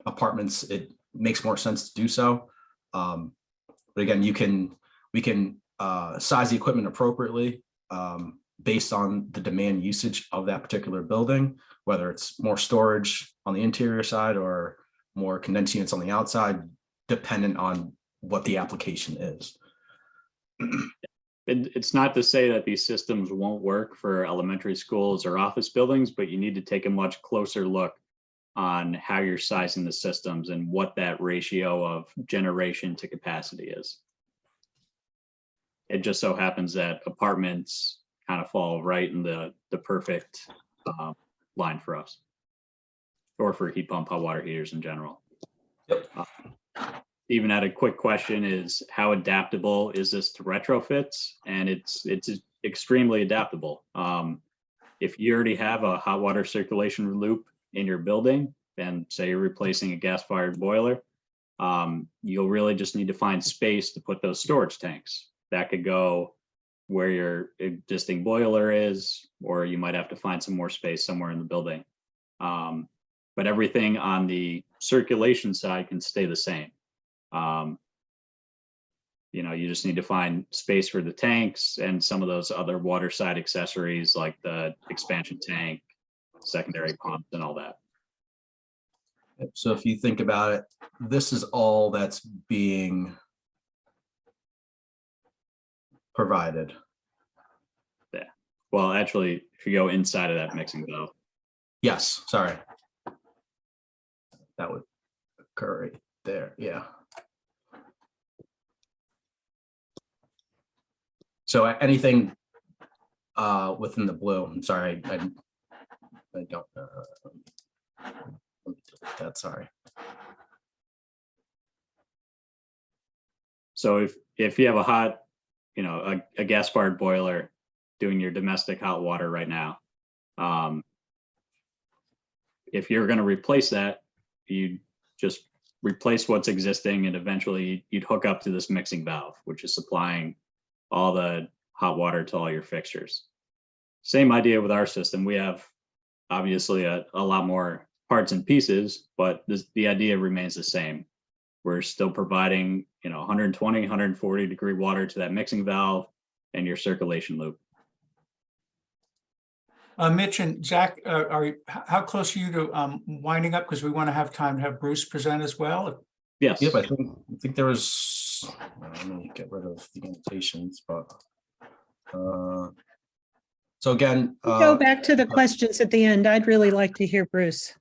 apartments, it makes more sense to do so. But again, we can size the equipment appropriately based on the demand usage of that particular building, whether it's more storage on the interior side or more condensed units on the outside, dependent on what the application is. It's not to say that these systems won't work for elementary schools or office buildings, but you need to take a much closer look on how you're sizing the systems and what that ratio of generation to capacity is. It just so happens that apartments kind of fall right in the perfect line for us, or for heat pump hot water heaters in general. Yep. Even had a quick question, is how adaptable is this to retrofits? And it's extremely adaptable. If you already have a hot water circulation loop in your building, and say you're replacing a gas-fired boiler, you'll really just need to find space to put those storage tanks. That could go where your existing boiler is, or you might have to find some more space somewhere in the building. But everything on the circulation side can stay the same. You just need to find space for the tanks and some of those other water side accessories like the expansion tank, secondary pumps, and all that. So if you think about it, this is all that's being provided. Yeah. Well, actually, if you go inside of that mixing valve. Yes, sorry. that would occur right there. Yeah. So anything within the blue, I'm sorry, I don't, let me delete that, sorry. So if you have a hot, a gas-fired boiler doing your domestic hot water right now, if you're going to replace that, you just replace what's existing, and eventually you'd hook up to this mixing valve, which is supplying all the hot water to all your fixtures. Same idea with our system. We have obviously a lot more parts and pieces, but the idea remains the same. We're still providing, 120, 140 degree water to that mixing valve and your circulation loop. Mitch and Zach, how close are you to winding up? Because we want to have time to have Bruce present as well. Yes. Yep, I think there was, let me get rid of the annotations, but so again, Go back to the questions at the end. I'd really like to hear Bruce.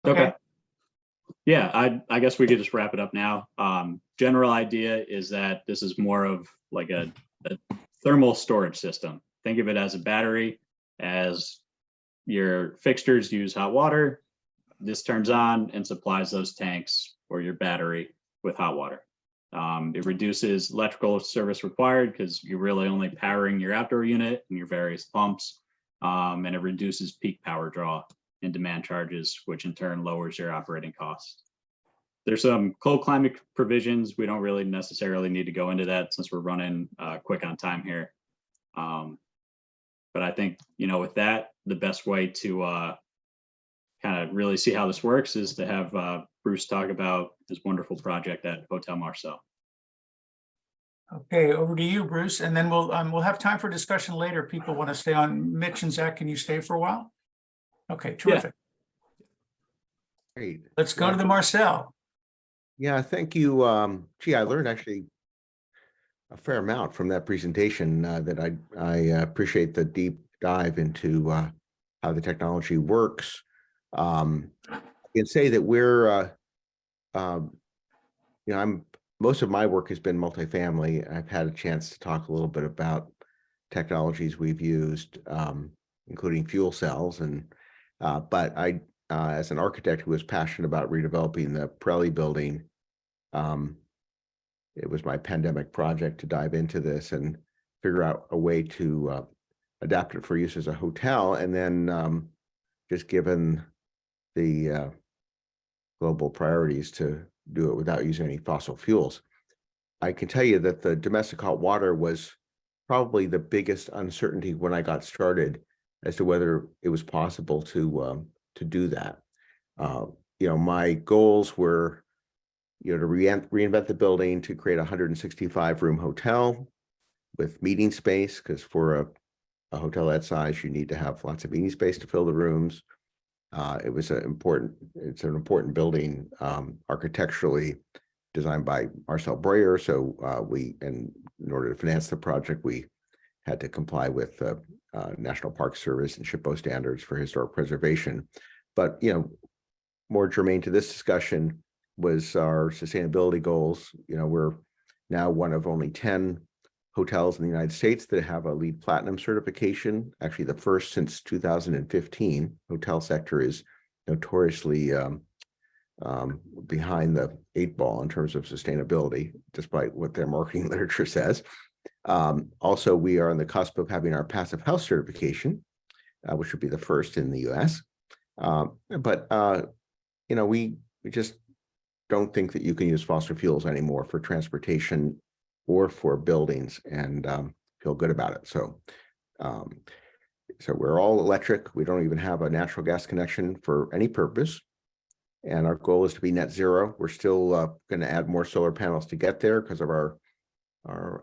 Okay. Yeah, I guess we could just wrap it up now. General idea is that this is more of like a thermal storage system. Think of it as a battery. As your fixtures use hot water, this turns on and supplies those tanks or your battery with hot water. It reduces electrical service required because you're really only powering your outdoor unit and your various pumps, and it reduces peak power draw and demand charges, which in turn lowers your operating costs. There's some cold climate provisions. We don't really necessarily need to go into that since we're running quick on time here. But I think, with that, the best way to kind of really see how this works is to have Bruce talk about this wonderful project at Hotel Marcel. Okay, over to you, Bruce, and then we'll have time for discussion later. People want to stay on. Mitch and Zach, can you stay for a while? Okay, terrific. Great. Let's go to the Marcel. Yeah, thank you. Gee, I learned actually a fair amount from that presentation that I appreciate the deep dive into how the technology works. I can say that we're, most of my work has been multifamily. I've had a chance to talk a little bit about technologies we've used, including fuel cells, but I, as an architect who was passionate about redeveloping the Pirelli building, it was my pandemic project to dive into this and figure out a way to adapt it for use as a hotel. And then just given the global priorities, to do it without using any fossil fuels. I can tell you that the domestic hot water was probably the biggest uncertainty when I got started as to whether it was possible to do that. My goals were, to reinvent the building, to create a 165-room hotel with meeting space, because for a hotel that size, you need to have lots of meeting space to fill the rooms. It's an important building, architecturally designed by Marcel Breuer. So in order to finance the project, we had to comply with National Park Service and SHPO standards for historic preservation. But more germane to this discussion was our sustainability goals. We're now one of only 10 hotels in the United States that have a LEED Platinum certification, actually the first since 2015. Hotel sector is notoriously behind the 8 ball in terms of sustainability, despite what their marketing literature says. Also, we are on the cusp of having our Passive House certification, which would be the first in the US. We just don't think that you can use fossil fuels anymore for transportation or for buildings, and feel good about it. So we're all electric. We don't even have a natural gas connection for any purpose. And our goal is to be net zero. We're still going to add more solar panels to get there because of our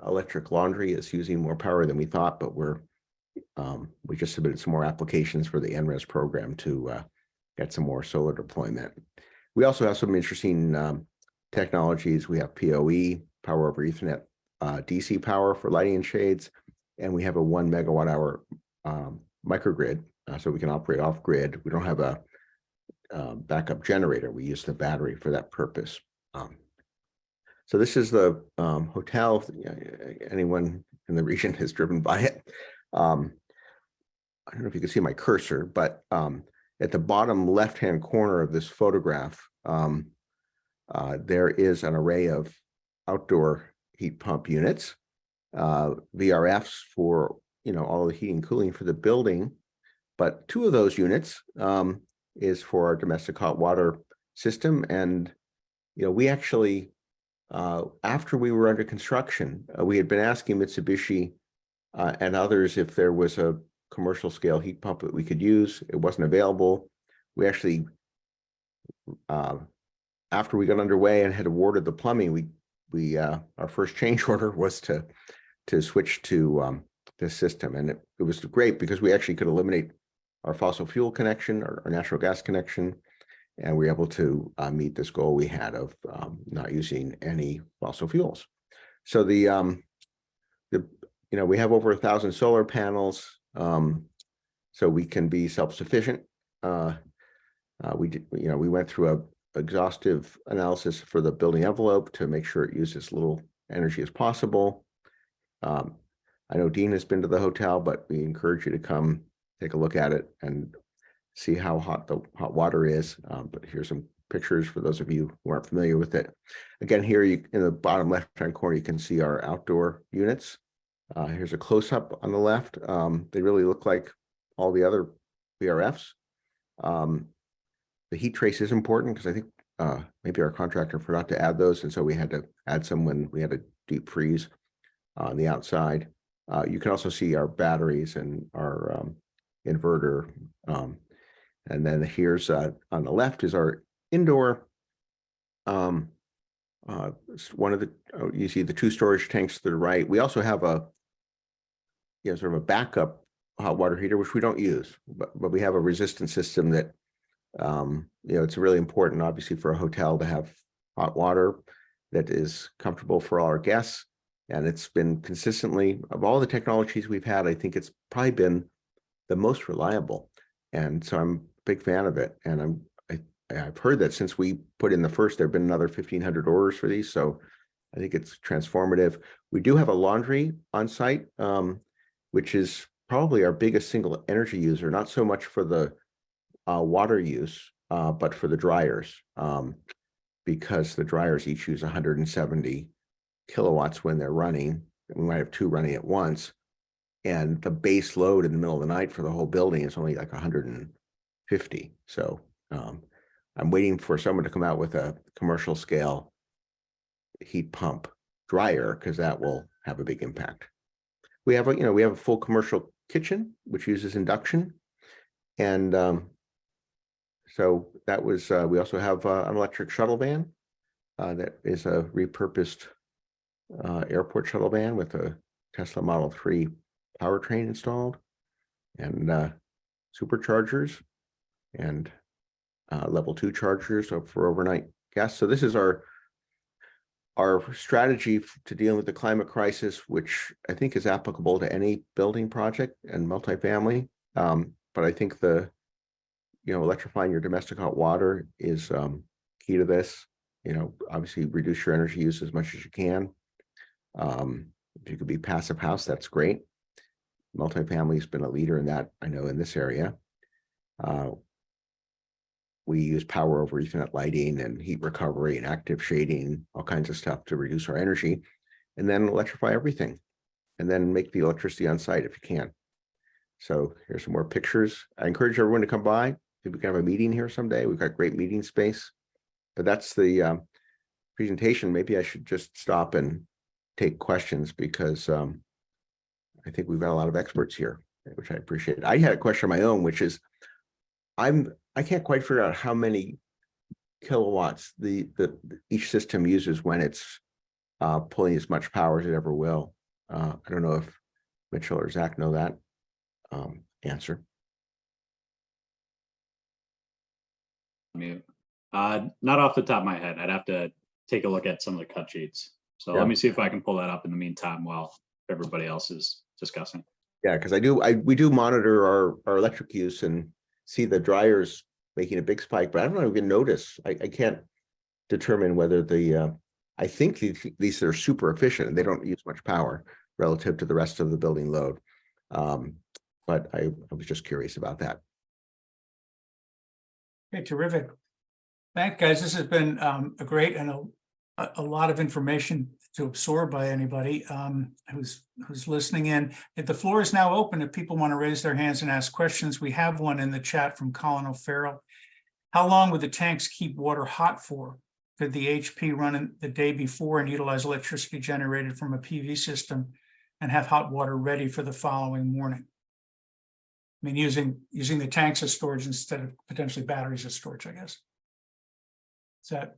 electric laundry is using more power than we thought, but we just submitted some more applications for the NRES program to get some more solar deployment. We also have some interesting technologies. We have PoE, power over Ethernet, DC power for lighting and shades, and we have a 1 megawatt hour microgrid, so we can operate off grid. We don't have a backup generator. We use the battery for that purpose. So this is the hotel. Anyone in the region has driven by it. I don't know if you can see my cursor, but at the bottom left-hand corner of this photograph, there is an array of outdoor heat pump units, VRFs for all the heating and cooling for the building. But two of those units is for our domestic hot water system, and we actually, after we were under construction, we had been asking Mitsubishi and others if there was a commercial scale heat pump that we could use. It wasn't available. We actually, after we got underway and had awarded the plumbing, we our first change order was to switch to this system, and it was great because we actually could eliminate our fossil fuel connection, our natural gas connection, and we were able to meet this goal we had of not using any fossil fuels. So we have over 1,000 solar panels, so we can be self-sufficient. We went through a exhaustive analysis for the building envelope to make sure it used as little energy as possible. I know Dean has been to the hotel, but we encourage you to come take a look at it and see how hot the hot water is. But here's some pictures for those of you who aren't familiar with it. Again, here in the bottom left-hand corner, you can see our outdoor units. Here's a close-up on the left. They really look like all the other VRFs. The heat trace is important because I think maybe our contractor forgot to add those, and so we had to add some when we had a deep freeze on the outside. You can also see our batteries and our inverter. And then here's on the left is our indoor. One of the, you see the 2 storage tanks to the right. We also have a sort of a backup hot water heater, which we don't use, but we have a resistance system that it's really important, obviously, for a hotel to have hot water that is comfortable for all our guests. And it's been consistently, of all the technologies we've had, I think it's probably been the most reliable. And so I'm a big fan of it. And I've heard that since we put in the first, there have been another 1,500 orders for these. So I think it's transformative. We do have a laundry on site, which is probably our biggest single energy user, not so much for the water use, but for the dryers, because the dryers each use 170 kilowatts when they're running. We might have 2 running at once. And the base load in the middle of the night for the whole building is only like 150. So I'm waiting for someone to come out with a commercial scale heat pump dryer, because that will have a big impact. We have a full commercial kitchen which uses induction, and so that was. We also have an electric shuttle van that is a repurposed airport shuttle van with a Tesla Model 3 powertrain installed, and superchargers, and level 2 chargers for overnight guests. So this is our strategy to deal with the climate crisis, which I think is applicable to any building project and multifamily. But I think electrifying your domestic hot water is key to this. Obviously reduce your energy use as much as you can. If you could be passive house, that's great. Multifamily has been a leader in that, I know, in this area. We use power over Ethernet lighting and heat recovery and active shading, all kinds of stuff to reduce our energy, and then electrify everything, and then make the electricity on site if you can. So here's some more pictures. I encourage everyone to come by. Maybe we can have a meeting here someday. We've got great meeting space. But that's the presentation. Maybe I should just stop and take questions, because I think we've got a lot of experts here, which I appreciate. I had a question of my own, which is, I can't quite figure out how many kilowatts the each system uses when it's pulling as much power as it ever will. I don't know if Mitchell or Zach know that answer. Mute. Not off the top of my head. I'd have to take a look at some of the cut sheets. So let me see if I can pull that up in the meantime while everybody else is discussing. Yeah, because we do monitor our electric use and see the dryers making a big spike, but I don't even notice. I can't determine whether I think these are super efficient and they don't use much power relative to the rest of the building load. But I was just curious about that. Okay, terrific. Thanks, guys. This has been a great and a lot of information to absorb by anybody who's listening in. If the floor is now open, if people want to raise their hands and ask questions, we have one in the chat from Colin O'Farrell. How long would the tanks keep water hot for? Could the HP run in the day before and utilize electricity generated from a PV system and have hot water ready for the following morning? I mean, using the tanks as storage instead of potentially batteries as storage, I guess. Is that?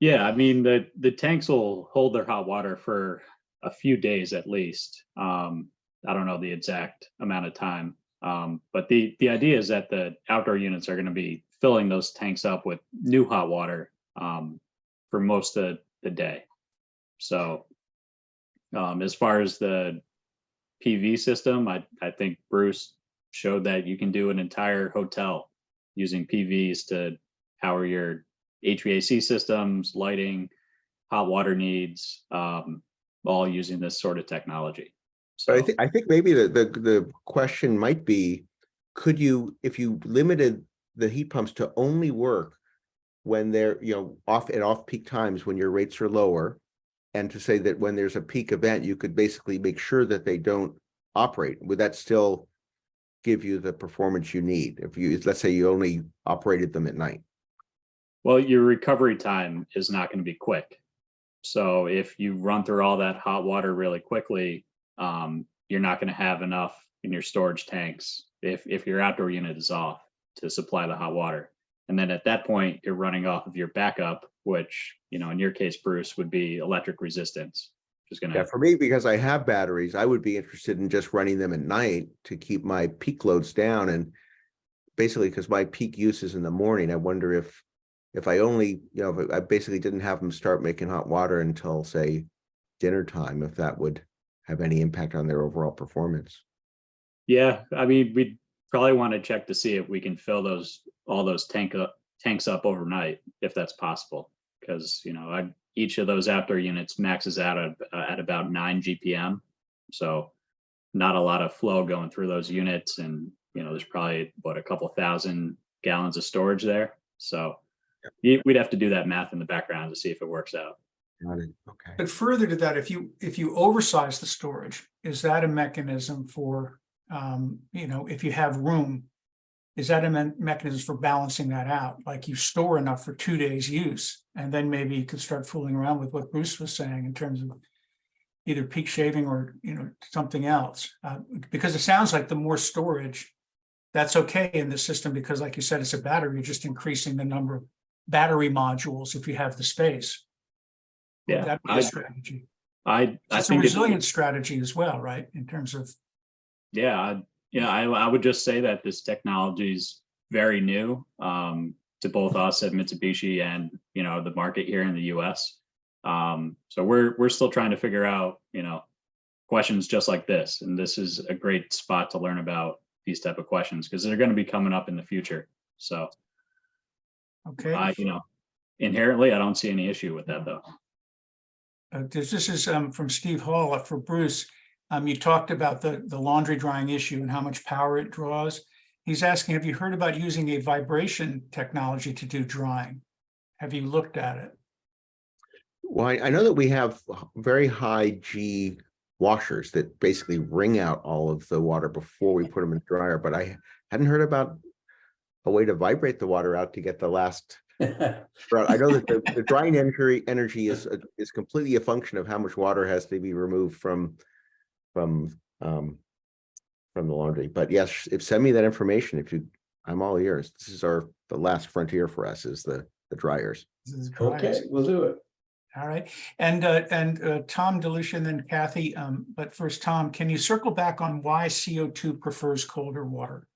Yeah, I mean, the tanks will hold their hot water for a few days at least. I don't know the exact amount of time, but the idea is that the outdoor units are going to be filling those tanks up with new hot water for most of the day. So as far as the PV system, I think Bruce showed that you can do an entire hotel using PVs to power your HVAC systems, lighting, hot water needs, all using this sort of technology. So But I think maybe the question might be, could you, if you limited the heat pumps to only work when they're, off peak times when your rates are lower, and to say that when there's a peak event, you could basically make sure that they don't operate, would that still give you the performance you need? If you, let's say you only operated them at night. well, your recovery time is not going to be quick. So if you run through all that hot water really quickly, you're not going to have enough in your storage tanks if your outdoor unit is off to supply the hot water. And then at that point, you're running off of your backup, which, in your case, Bruce, would be electric resistance. Which is going to. Yeah, for me, because I have batteries, I would be interested in just running them at night to keep my peak loads down. And basically, because my peak use is in the morning, I wonder if I only, if I basically didn't have them start making hot water until, say, dinner time, if that would have any impact on their overall performance. Yeah, I mean, we'd probably want to check to see if we can fill all those tanks up overnight, if that's possible. Because each of those outdoor units maxes out at about 9 GPM, so not a lot of flow going through those units, and there's probably a couple thousand gallons of storage there. So we'd have to do that math in the background to see if it works out. Got it. Okay. But further to that, if you oversize the storage, is that a mechanism for, if you have room, is that a mechanism for balancing that out? Like you store enough for 2 days use, and then maybe you could start fooling around with what Bruce was saying in terms of either peak shaving or, something else. Because it sounds like the more storage, that's okay in the system, because like you said, it's a battery, you're just increasing the number of battery modules if you have the space. Yeah, That'd be a strategy. I It's a think resilient strategy as well, right? In terms of. Yeah, I would just say that this technology is very new to both us at Mitsubishi and the market here in the U.S. So we're still trying to figure out questions just like this, and this is a great spot to learn about these type of questions because they're going to be coming up in the future. So Okay. Inherently, I don't see any issue with that though. This is from Steve Hall for Bruce. You talked about the laundry drying issue and how much power it draws. He's asking, have you heard about using a vibration technology to do drying? Have you looked at it? Well, I know that we have very high G washers that basically wring out all of the water before we put them in the dryer, but I hadn't heard about a way to vibrate the water out to get the last. I know that the drying energy is completely a function of how much water has to be removed from the laundry. But yes, send me that information I'm all ears. This is the last frontier for us is the dryers. Okay, we'll do it. All right. And Tom DeLucia and then Kathy. But first, Tom, can you circle back on why CO2 prefers colder water?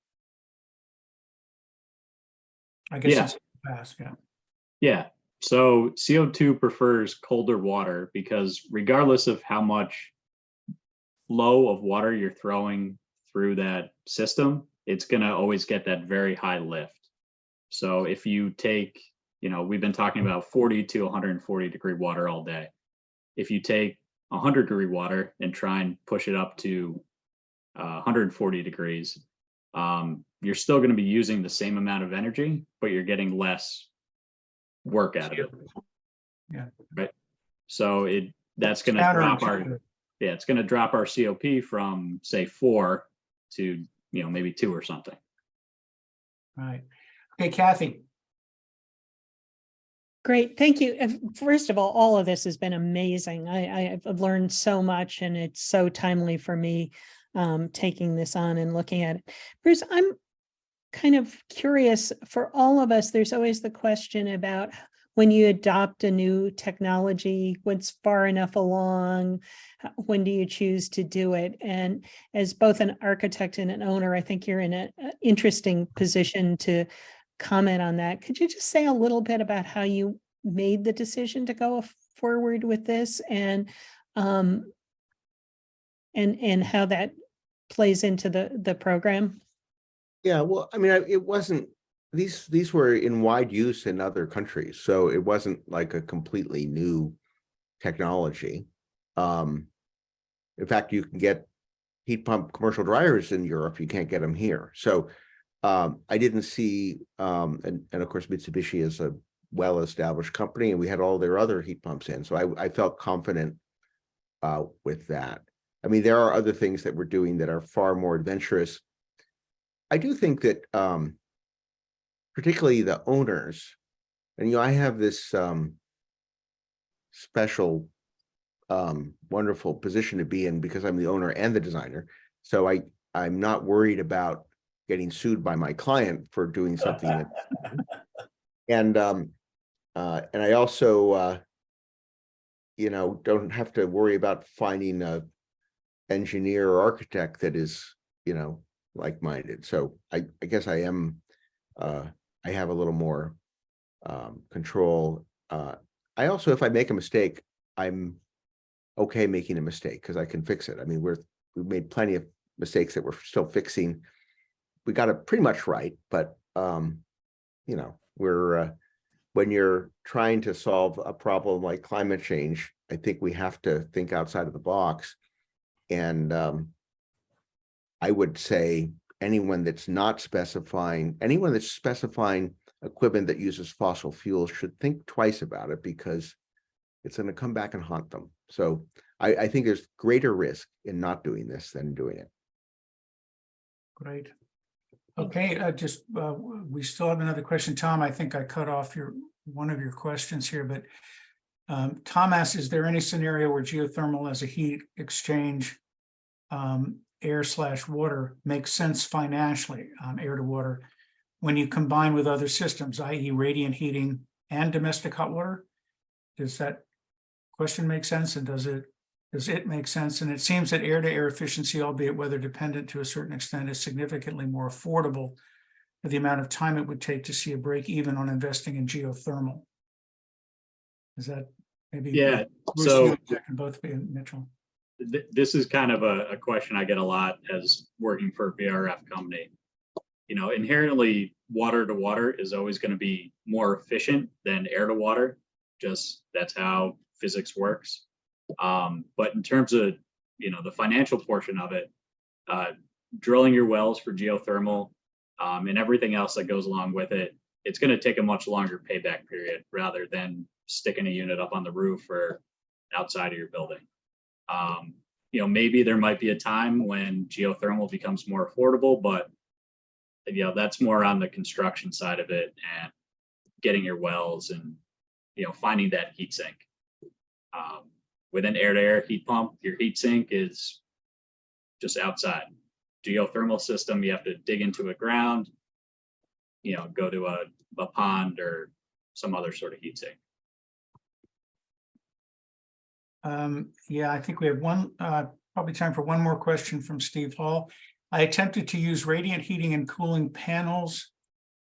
I guess it's fast, yeah. Yeah. So CO2 prefers colder water because regardless of how much flow of water you're throwing through that system, it's going to always get that very high lift. So if you take, we've been talking about 40 to 140 degree water all day. If you take 100 degree water and try and push it up to 140 degrees, you're still going to be using the same amount of energy, but you're getting less work out of it. Yeah. Right. So that's going to drop Counterintuitive. it's going to drop our COP from say 4 to, maybe 2 or something. Right. Okay, Kathy. Great, thank you. First of all of this has been amazing. I've learned so much, and it's so timely for me taking this on and looking at it. Bruce, I'm kind of curious, for all of us, there's always the question about when you adopt a new technology, what's far enough along, when do you choose to do it? And as both an architect and an owner, I think you're in an interesting position to comment on that. Could you just say a little bit about how you made the decision to go forward with this, and how that plays into the program? Yeah, well, I mean, it wasn't, these were in wide use in other countries, so it wasn't like a completely new technology. In fact, you can get heat pump commercial dryers in Europe, you can't get them here. So I didn't see, and of course, Mitsubishi is a well-established company, and we had all their other heat pumps in. So I felt confident with that. I mean, there are other things that we're doing that are far more adventurous. I do think that particularly the owners, and I have this special, wonderful position to be in because I'm the owner and the designer. So I'm not worried about getting sued by my client for doing something that, and I also don't have to worry about finding a engineer or architect that is like-minded. So I guess I am I have a little more control. I also, if I make a mistake, I'm okay making a mistake because I can fix it. I mean, we've made plenty of mistakes that we're still fixing. We got it pretty much right, but we're when you're trying to solve a problem like climate change, I think we have to think outside of the box. And I would say anyone that's specifying equipment that uses fossil fuels should think twice about it, because it's going to come back and haunt them. So I think there's greater risk in not doing this than doing it. Great. Okay, we still have another question. Tom, I think I cut off one of your questions here, but Tom asks, is there any scenario where geothermal as a heat exchange, air/water, makes sense financially, air to water, when you combine with other systems, i.e. radiant heating and domestic hot water? Does that question make sense? And does it make sense? And it seems that air-to-air efficiency, albeit weather dependent to a certain extent, is significantly more affordable for the amount of time it would take to see a break even on investing in geothermal. Is that maybe? Yeah. Bruce, So you can both be Mitchell. This is kind of a question I get a lot as working for a VRF company. Inherently, water to water is always going to be more efficient than air to water. Just that's how physics works. But in terms of, the financial portion of it, drilling your wells for geothermal and everything else that goes along with it, it's going to take a much longer payback period rather than sticking a unit up on the roof or outside of your building. Maybe there might be a time when geothermal becomes more affordable, but that's more on the construction side of it and getting your wells and finding that heat sink. With an air-to-air heat pump, your heat sink is just outside. Geothermal system, you have to dig into a ground, go to a pond or some other sort of heat sink. Yeah, I think we have probably time for one more question from Steve Hall. I attempted to use radiant heating and cooling panels.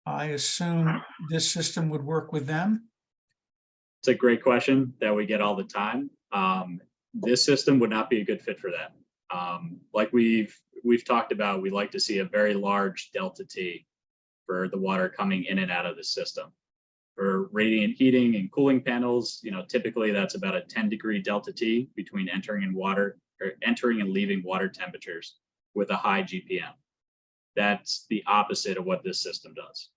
I assume this system would work with them. It's a great question that we get all the time. This system would not be a good fit for that. Like we've talked about, we like to see a very large delta T for the water coming in and out of the system. For radiant heating and cooling panels, typically that's about a 10-degree delta T between entering and leaving water temperatures with a high GPM. That's the opposite of what this system does.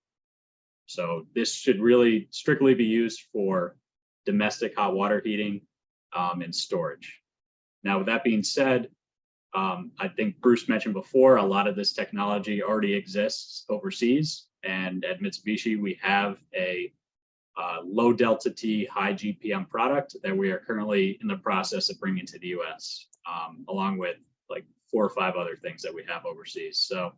So this should really strictly be used for domestic hot water heating and storage. Now, with that being said, I think Bruce mentioned before, a lot of this technology already exists overseas. And at Mitsubishi, we have a low delta T, high GPM product that we are currently in the process of bringing to the US, along with like 4 or 5 other things that we have overseas. So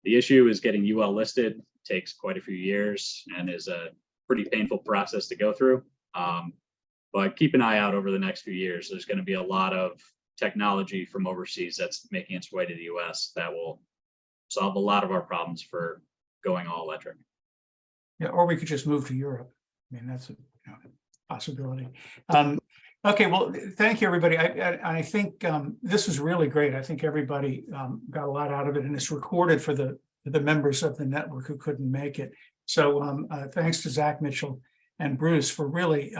the issue is getting UL listed, takes quite a few years and is a pretty painful process to go through. But keep an eye out over the next few years. There's going to be a lot of technology from overseas that's making its way to the US that will solve a lot of our problems for going all electric. Yeah, or we could just move to Europe. I mean, that's a possibility. Okay, well, thank you, everybody. I think this was really great. I think everybody got a lot out of it, and it's recorded for the members of the network who couldn't make it. So thanks to Zach Mitchell and Bruce for really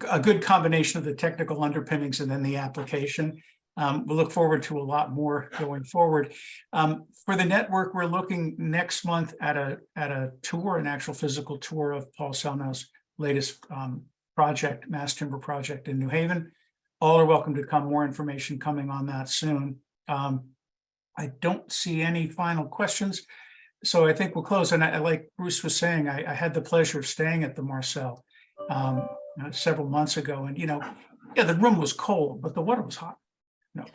a good combination of the technical underpinnings and then the application. We'll look forward to a lot more going forward. For the network, we're looking next month at a tour, an actual physical tour of Paul Selnow's latest project, mass timber project in New Haven. All are welcome to come. More information coming on that soon. I don't see any final questions, so I think we'll close. And I like Bruce was saying, I had the pleasure of staying at the Marcel several months ago, and yeah, the room was cold, but the water was hot. No,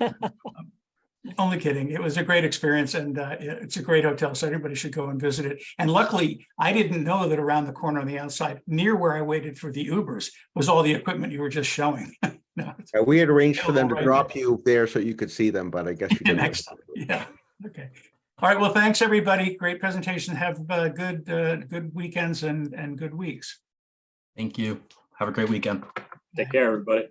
only kidding. It was a great experience, and it's a great hotel, so everybody should go and visit it. And luckily, I didn't know that around the corner on the outside, near where I waited for the Ubers, was all the equipment you were just showing. No, We had arranged for them to Right. drop you there so you could see them, but I guess you didn't. next time. Yeah. Okay. All right. Well, thanks, everybody. Great presentation. Have good weekends and good weeks. Thank you. Have a great weekend. Take care, everybody.